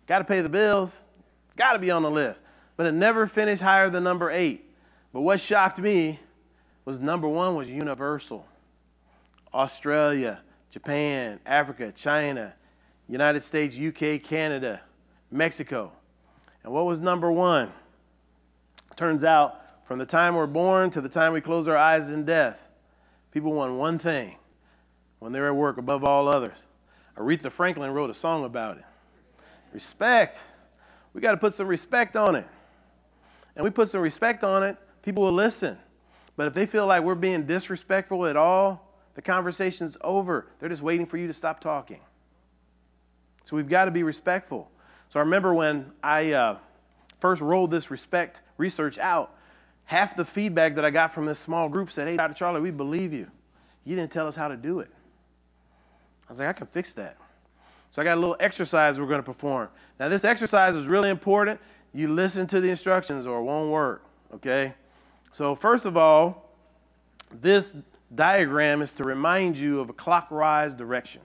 Got to pay the bills. It's got to be on the list. But it never finished higher than number 8. But what shocked me was number 1 was universal. Australia, Japan, Africa, China, United States, UK, Canada, Mexico. And what was number 1? Turns out, from the time we're born to the time we close our eyes in death, people want one thing when they're at work above all others. Aretha Franklin wrote a song about it. Respect. We got to put some respect on it. And we put some respect on it, people will listen. But if they feel like we're being disrespectful at all, the conversation's over. They're just waiting for you to stop talking. So we've got to be respectful. So I remember when I first rolled this respect research out, half the feedback that I got from this small group said, hey, Dr. Charlie, we believe you. You didn't tell us how to do it. I was like, I can fix that. So I got a little exercise we're going to perform. Now, this exercise is really important. You listen to the instructions or it won't work, okay? So first of all, this diagram is to remind you of a clockwise direction,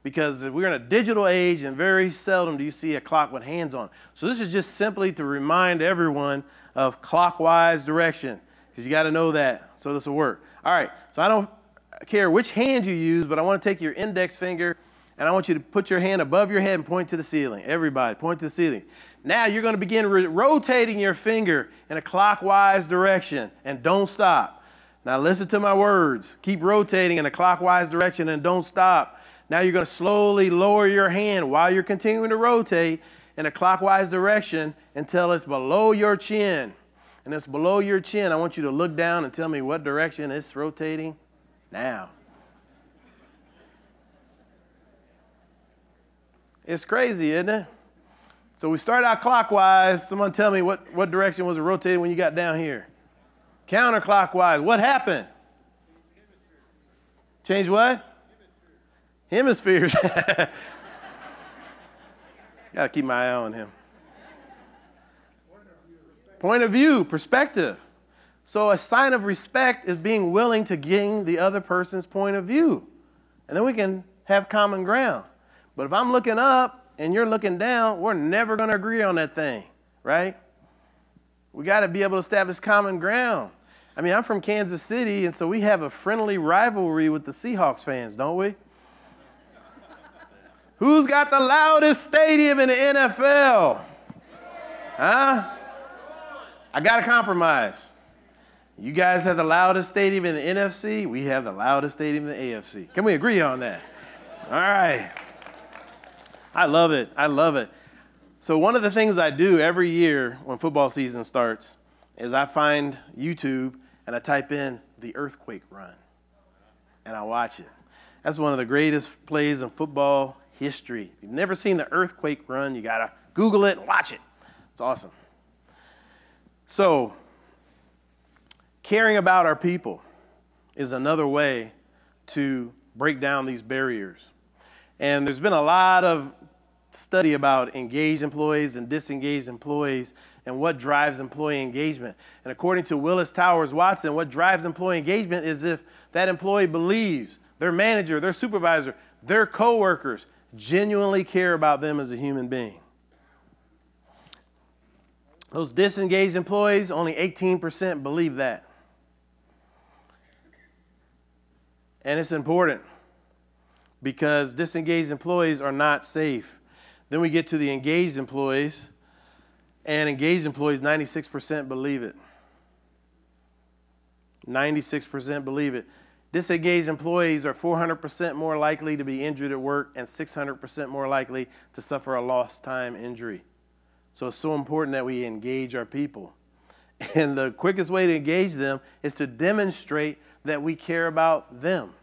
because we're in a digital age and very seldom do you see a clock with hands on. So this is just simply to remind everyone of clockwise direction, because you got to know that so this will work. All right, so care which hand you use, but I want to take your index finger and I want you to put your hand above your head and point to the ceiling. Everybody, point to the ceiling. Now you're going to begin rotating your finger in a clockwise direction and don't stop. Now listen to my words. Keep rotating in a clockwise direction and don't stop. Now you're going to slowly lower your hand while you're continuing to rotate in a clockwise direction until it's below your chin. And it's below your chin. I want you to look down and tell me what direction it's rotating now. It's crazy, isn't it? So we start out clockwise. Someone tell me what direction was it rotating when you got down here? Counterclockwise. What happened? Change what? Hemispheres. Got to keep my eye on him. Point of view, perspective. So a sign of respect is being willing to gain the other person's point of view. And then we can have common ground. But if I'm looking up and you're looking down, we're never going to agree on that thing, right? We got to be able to establish common ground. I mean, I'm from Kansas City, and so we have a friendly rivalry with the Seahawks fans, don't we? Who's got the loudest stadium in the NFL? Huh? I got to compromise. You guys have the loudest stadium in the NFC. We have the loudest stadium in the AFC. Can we agree on that? All right. I love it. I love it. So one of the things I do every year when football season starts is I find YouTube and I type in the earthquake run and I watch it. That's one of the greatest plays in football history. If you've never seen the earthquake run, you got to Google it and watch it. It's awesome. So caring about our people is another way to break down these barriers. And there's been a lot of study about engaged employees and disengaged employees and what drives employee engagement. And according to Willis Towers Watson, what drives employee engagement is if that employee believes their manager, their supervisor, their coworkers genuinely care about them as a human being. Those disengaged employees, only 18% believe that. And it's important because disengaged employees are not safe. Then we get to the engaged employees, and engaged employees, 96% believe it. 96% believe it. Disengaged employees are 400% more likely to be injured at work and 600% more likely to suffer a lost time injury. So it's so important that we engage our people. And the quickest way to engage them is to demonstrate that we care about them.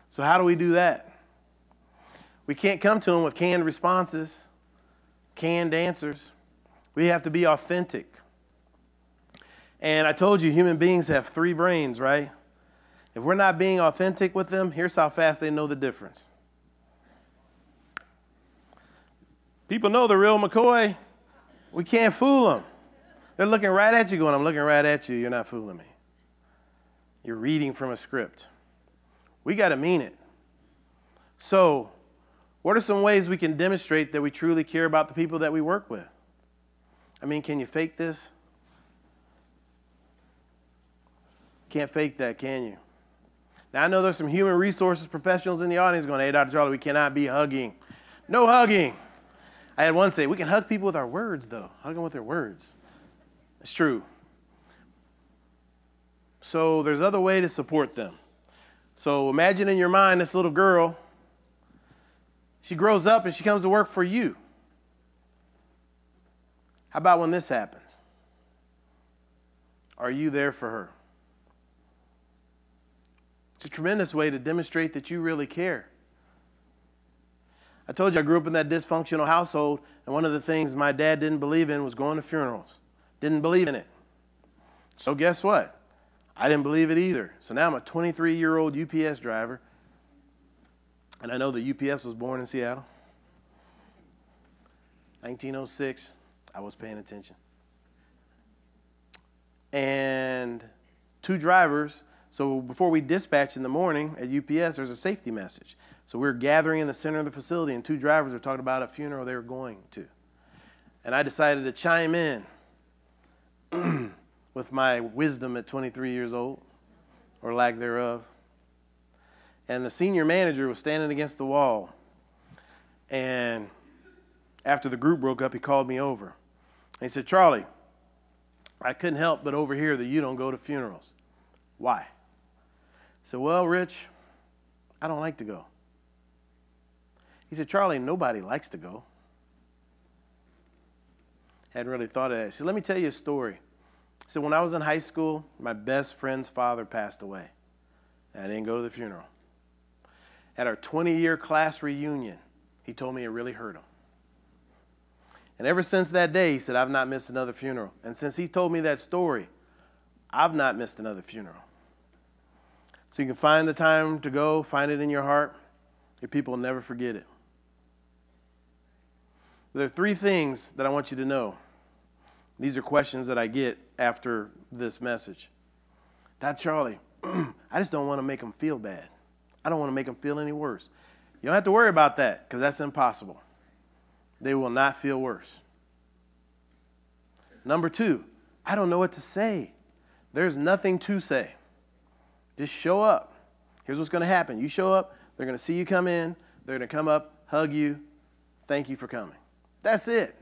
So how do we do that? We can't come to them with canned responses, canned answers. We have to be authentic. And I told you human beings have 3 brains, right? If we're not being authentic with them, here's how fast they know the difference. People know the real McCoy. We can't fool them. They're looking right at you going, I'm looking right at you. You're not fooling me. You're reading from a script. We got to mean it. So what are some ways we can demonstrate that we truly care about the people that we work with? I mean, can you fake this? Can't fake that, can you? Now, I know there's some human resources professionals in the audience going, hey, Dr. Charlie, we cannot be hugging. No hugging. I had one say, we can hug people with our words, though. Hug them with their words. It's true. So there's other way to support them. So imagine in your mind this little girl. She grows up and she comes to work for you. How about when this happens? Are you there for her? It's a tremendous way to demonstrate that you really care. I told you I grew up in that dysfunctional household, and one of the things my dad didn't believe in was going to funerals. Didn't believe in it. So guess what? I didn't believe it either. So now I'm a 23-year-old UPS driver, and I know that UPS was born in Seattle. 1906, I was paying attention. And 2 drivers. So before we dispatch in the morning at UPS, there's a safety message. So we're gathering in the center of the facility, and 2 drivers were talking about a funeral they were going to. And I decided to chime in with my wisdom at 23 years old. or lack thereof. And the senior manager was standing against the wall. And after the group broke up, he called me over. And he said, Charlie, I couldn't help but overhear that you don't go to funerals. Why? I said, well, Rich, I don't like to go. He said, Charlie, nobody likes to go. Hadn't really thought of that. He said, let me tell you a story. He said, when I was in high school, my best friend's father passed away. And I didn't go to the funeral. At our 20-year class reunion, he told me it really hurt him. And ever since that day, he said, I've not missed another funeral. And since he told me that story, I've not missed another funeral. So you can find the time to go, find it in your heart. Your people will never forget it. There are 3 things that I want you to know. These are questions that I get after this message. Dr. Charlie, I just don't want to make them feel bad. I don't want to make them feel any worse. You don't have to worry about that because that's impossible. They will not feel worse. Number 2, I don't know what to say. There's nothing to say. Just show up. Here's what's going to happen. You show up, they're going to see you come in, they're going to come up, hug you, thank you for coming. That's it.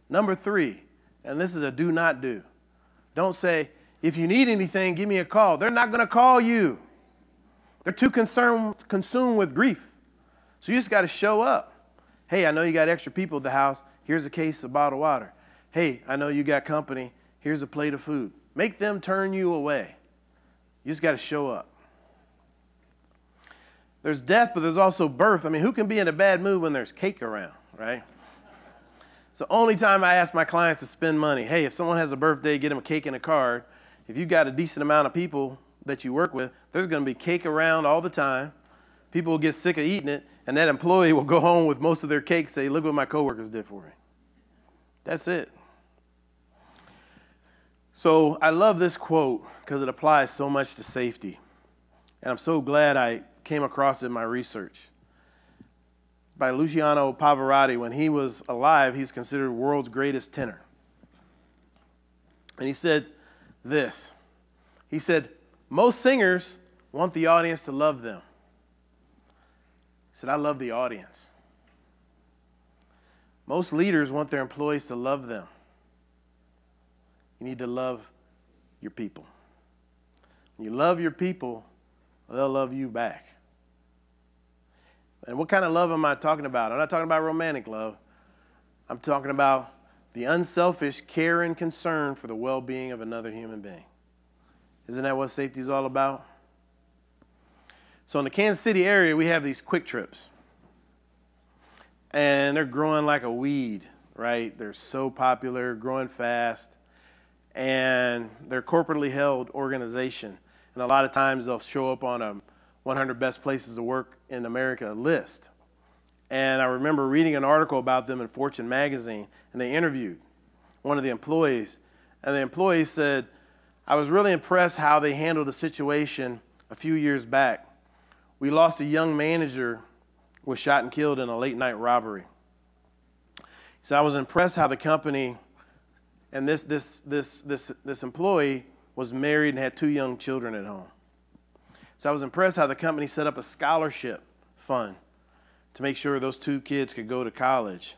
Number 3, and this is a do not do. Don't say, if you need anything, give me a call. They're not going to call you. They're too consumed with grief. So you just got to show up. Hey, I know you got extra people at the house. Here's a case of bottled water. Hey, I know you got company. Here's a plate of food. Make them turn you away. You just got to show up. There's death, but there's also birth. I mean, who can be in a bad mood when there's cake around, right? It's the only time I ask my clients to spend money. Hey, if someone has a birthday, get them a cake and a card. If you've got a decent amount of people that you work with, there's going to be cake around all the time. People will get sick of eating it, and that employee will go home with most of their cake, say, look what my coworkers did for me. That's it. So I love this quote because it applies so much to safety. And I'm so glad I came across it in my research. By Luciano Pavarotti. When he was alive, he's considered the world's greatest tenor. And he said this. He said, most singers want the audience to love them. He said, I love the audience. Most leaders want their employees to love them. You need to love your people. When you love your people, they'll love you back. And what kind of love am I talking about? I'm not talking about romantic love. I'm talking about the unselfish care and concern for the well-being of another human being. Isn't that what safety is all about? So in the Kansas City area, we have these Quick Trips. And they're growing like a weed, right? They're so popular, growing fast. And they're a corporately held organization. And a lot of times they'll show up on a 100 best places to work in America list. And I remember reading an article about them in Fortune magazine, and they interviewed one of the employees. And the employee said, I was really impressed how they handled a situation a few years back. We lost a young manager who was shot and killed in a late night robbery. He said, I was impressed how the company, and this employee was married and had 2 young children at home. So I was impressed how the company set up a scholarship fund to make sure those 2 kids could go to college.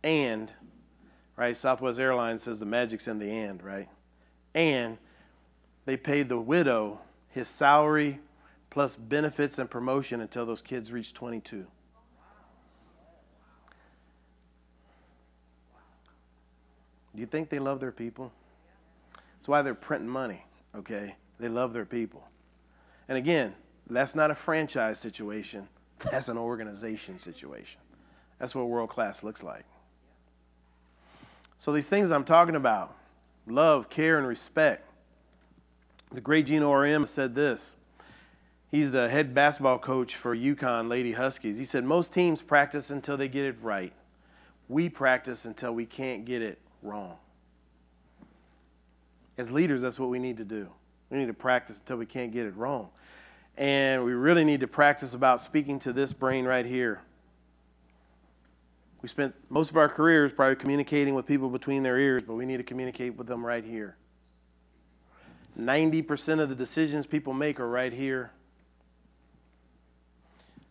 And, right, Southwest Airlines says the magic's in the and, right? And they paid the widow his salary plus benefits and promotion until those kids reached 22. Do you think they love their people? That's why they're printing money, okay? They love their people. And again, that's not a franchise situation. That's an organization situation. That's what world class looks like. So these things I'm talking about, love, care, and respect. The great Gino Auriemma said this. He's the head basketball coach for UConn Lady Huskies. He said, most teams practice until they get it right. We practice until we can't get it wrong. As leaders, that's what we need to do. We need to practice until we can't get it wrong. And we really need to practice about speaking to this brain right here. We spent most of our careers probably communicating with people between their ears, but we need to communicate with them right here. 90% of the decisions people make are right here.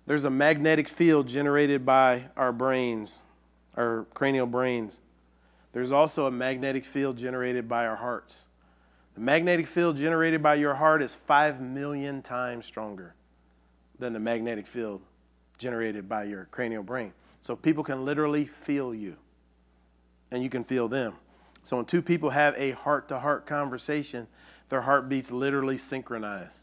There's a magnetic field generated by our brains, our cranial brains. There's also a magnetic field generated by our hearts. The magnetic field generated by your heart is 5 million times stronger than the magnetic field generated by your cranial brain. So people can literally feel you, and you can feel them. So when two people have a heart-to-heart conversation, their heartbeats literally synchronize.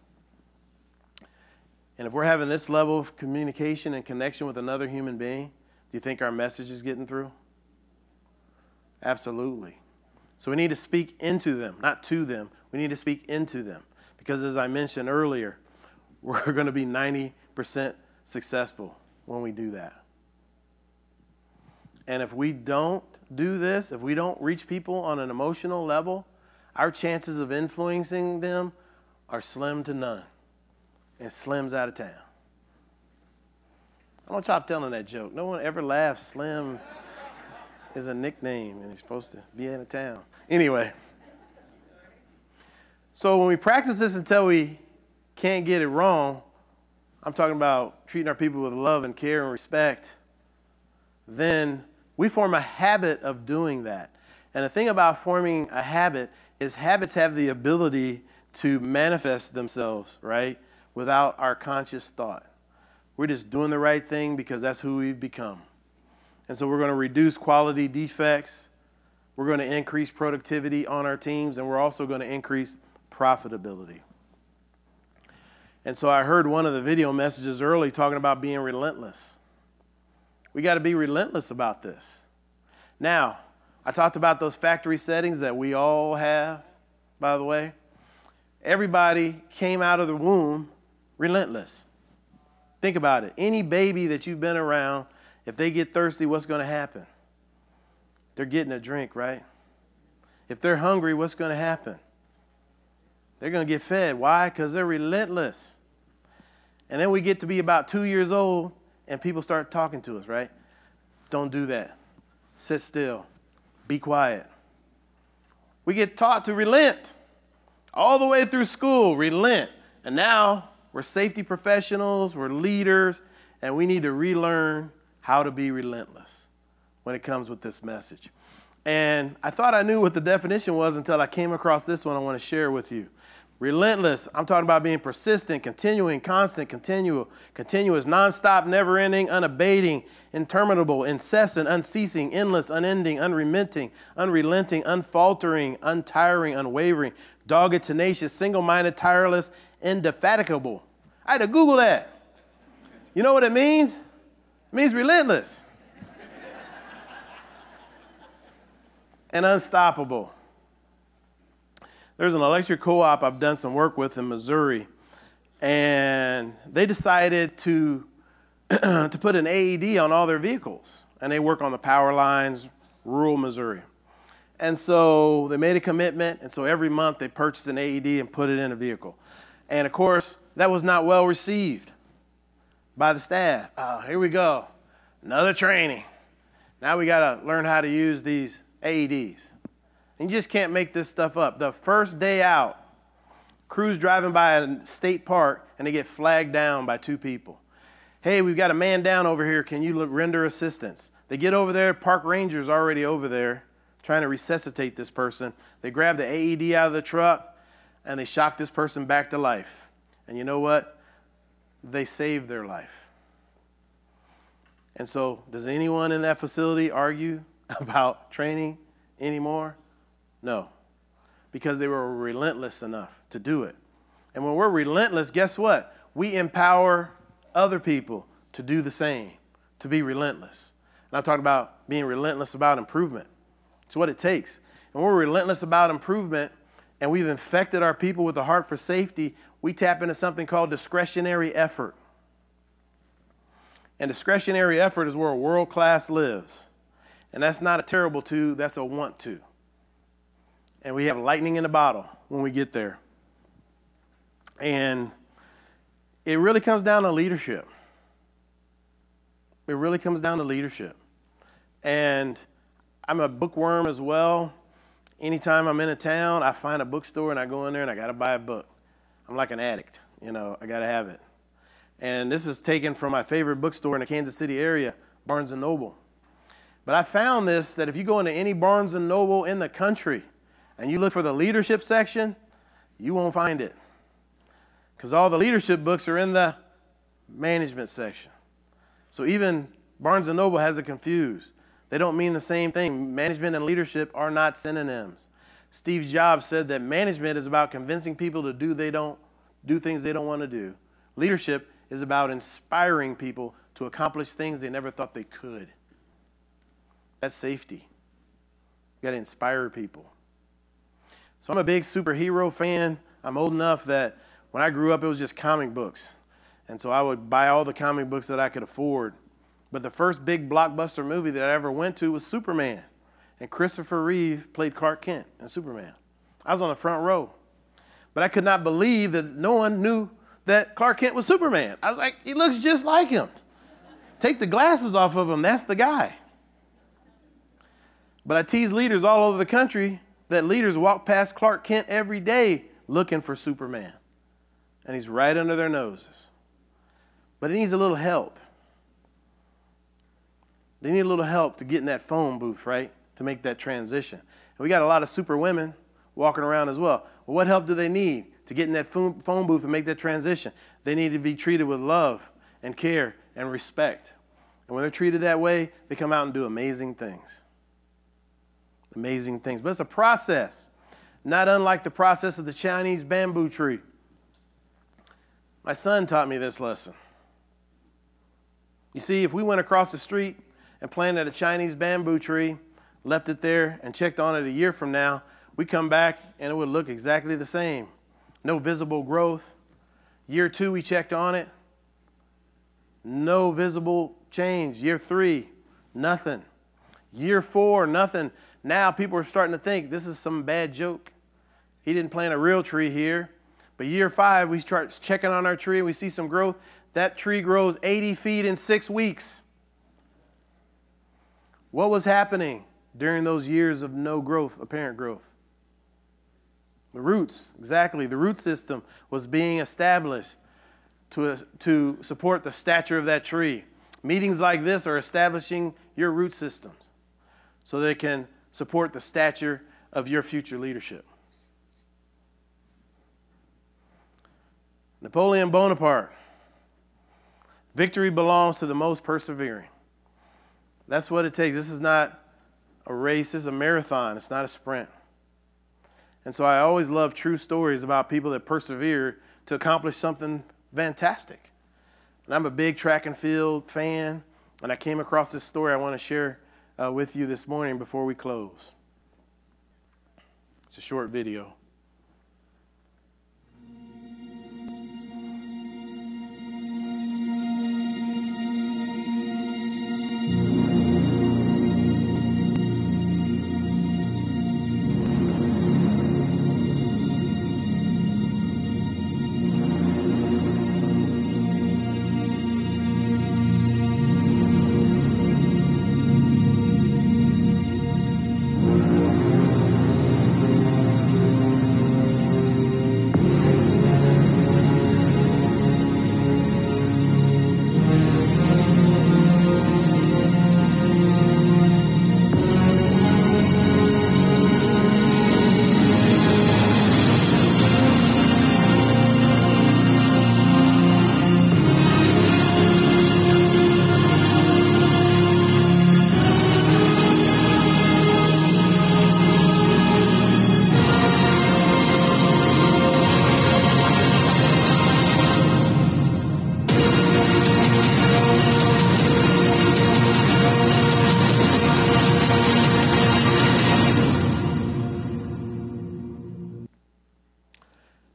And if we're having this level of communication and connection with another human being, do you think our message is getting through? Absolutely. So we need to speak into them, not to them. We need to speak into them. Because as I mentioned earlier, we're going to be 90% successful when we do that. And if we don't do this, if we don't reach people on an emotional level, our chances of influencing them are slim to none. And Slim's out of town. I want y'all telling that joke. No one ever laughs. Slim is a nickname, and he's supposed to be out of town. Anyway, so when we practice this until we can't get it wrong, I'm talking about treating our people with love and care and respect, then we form a habit of doing that. And the thing about forming a habit is habits have the ability to manifest themselves, right, without our conscious thought. We're just doing the right thing because that's who we've become. And so we're going to reduce quality defects. We're going to increase productivity on our teams, and we're also going to increase profitability. And so I heard one of the video messages early talking about being relentless. We got to be relentless about this. Now, I talked about those factory settings that we all have, by the way. Everybody came out of the womb relentless. Think about it. Any baby that you've been around, if they get thirsty, what's going to happen? They're getting a drink, right? If they're hungry, what's going to happen? They're going to get fed. Why? Because they're relentless. And then we get to be about 2 years old, and people start talking to us, right? Don't do that. Sit still. Be quiet. We get taught to relent. All the way through school, relent. And now we're safety professionals, we're leaders, and we need to relearn how to be relentless when it comes with this message. And I thought I knew what the definition was until I came across this one I want to share with you. Relentless, I'm talking about being persistent, continuing, constant, continuous, nonstop, never-ending, unabating, interminable, incessant, unceasing, endless, unending, unremitting, unrelenting, unfaltering, untiring, unwavering, dogged, tenacious, single-minded, tireless, indefatigable. I had to Google that. You know what it means? It means relentless and unstoppable. There's an electric co-op I've done some work with in Missouri, and they decided to put an AED on all their vehicles, and they work on the power lines, rural Missouri. And so they made a commitment, and so every month they purchased an AED and put it in a vehicle. And of course, that was not well received by the staff. Oh, here we go, another training. Now we gotta learn how to use these AEDs. And you just can't make this stuff up. The first day out, crews driving by a state park, and they get flagged down by 2 people. Hey, we've got a man down over here. Can you render assistance? They get over there. Park ranger's already over there trying to resuscitate this person. They grab the AED out of the truck, and they shock this person back to life. And you know what? They saved their life. And so does anyone in that facility argue about training anymore? No, because they were relentless enough to do it. And when we're relentless, guess what? We empower other people to do the same, to be relentless. And I'm talking about being relentless about improvement. It's what it takes. And when we're relentless about improvement and we've infected our people with a heart for safety, we tap into something called discretionary effort. And discretionary effort is where a world class lives. And that's not a terrible to, that's a want to. And we have lightning in the bottle when we get there. And it really comes down to leadership. It really comes down to leadership. And I'm a bookworm as well. anytime I'm in a town, I find a bookstore and I go in there and I got to buy a book. I'm like an addict, I got to have it. And this is taken from my favorite bookstore in the Kansas City area, Barnes & Noble. But I found this, that if you go into any Barnes & Noble in the country and you look for the leadership section, you won't find it. Because all the leadership books are in the management section. So even Barnes & Noble has it confused. They don't mean the same thing. Management and leadership are not synonyms. Steve Jobs said that management is about convincing people to do things they don't want to do. Leadership is about inspiring people to accomplish things they never thought they could. That's safety. You got to inspire people. So I'm a big superhero fan. I'm old enough that when I grew up, it was just comic books. And so I would buy all the comic books that I could afford. But the first big blockbuster movie that I ever went to was Superman. And Christopher Reeve played Clark Kent in Superman. I was on the front row. But I could not believe that no one knew that Clark Kent was Superman. I was like, he looks just like him. Take the glasses off of him, that's the guy. But I tease leaders all over the country that leaders walk past Clark Kent every day looking for Superman. And he's right under their noses. But he needs a little help. They need a little help to get in that phone booth, right? To make that transition. And we got a lot of super women walking around as well. Well, what help do they need to get in that phone booth and make that transition? They need to be treated with love and care and respect. And when they're treated that way, they come out and do amazing things. Amazing things. But it's a process, not unlike the process of the Chinese bamboo tree. My son taught me this lesson. You see, if we went across the street and planted a Chinese bamboo tree, left it there, and checked on it a year from now, we come back and it would look exactly the same. No visible growth. Year 2, we checked on it. No visible change. Year 3, nothing. Year 4, nothing. Now people are starting to think this is some bad joke. He didn't plant a real tree here. But year 5, we start checking on our tree and we see some growth. That tree grows 80 feet in 6 weeks. What was happening during those years of no growth, apparent growth? The roots, exactly. The root system was being established to support the stature of that tree. Meetings like this are establishing your root systems so they can support the stature of your future leadership. Napoleon Bonaparte. Victory belongs to the most persevering. That's what it takes. This is not a race. This is a marathon. It's not a sprint. And so I always love true stories about people that persevere to accomplish something fantastic. And I'm a big track and field fan, and I came across this story I want to share with you this morning before we close. It's a short video.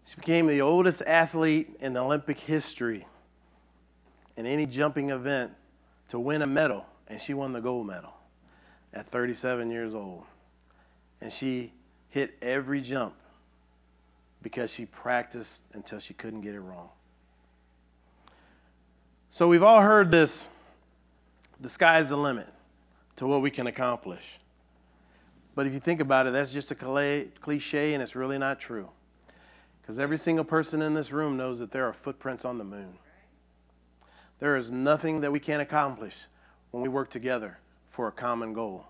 She became the oldest athlete in Olympic history in any jumping event to win a medal, and she won the gold medal at 37 years old. And she hit every jump because she practiced until she couldn't get it wrong. So we've all heard this, the sky's the limit to what we can accomplish. But if you think about it, that's just a cliche, and it's really not true. Because every single person in this room knows that there are footprints on the moon. There is nothing that we can't accomplish when we work together for a common goal.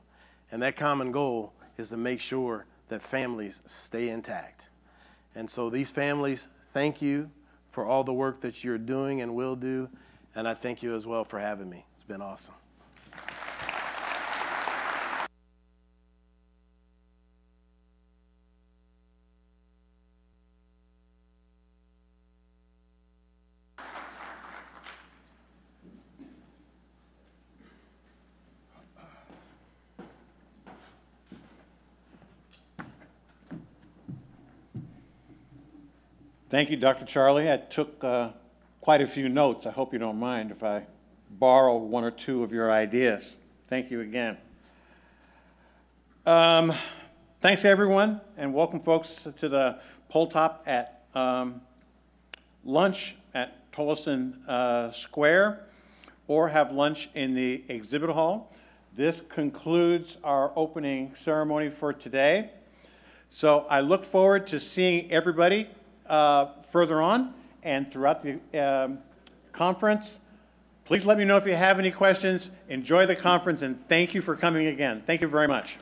And that common goal is to make sure that families stay intact. And so these families, thank you for all the work that you're doing and will do. And I thank you as well for having me. It's been awesome. Thank you, Dr. Charlie. I took quite a few notes. I hope you don't mind if I borrow one or two of your ideas. Thank you again. Thanks, everyone, and welcome, folks, to the Pole Top at lunch at Tolleson Square, or have lunch in the exhibit hall. This concludes our opening ceremony for today. So I look forward to seeing everybody further on and throughout the conference. Please let me know if you have any questions. Enjoy the conference, and thank you for coming again. Thank you very much.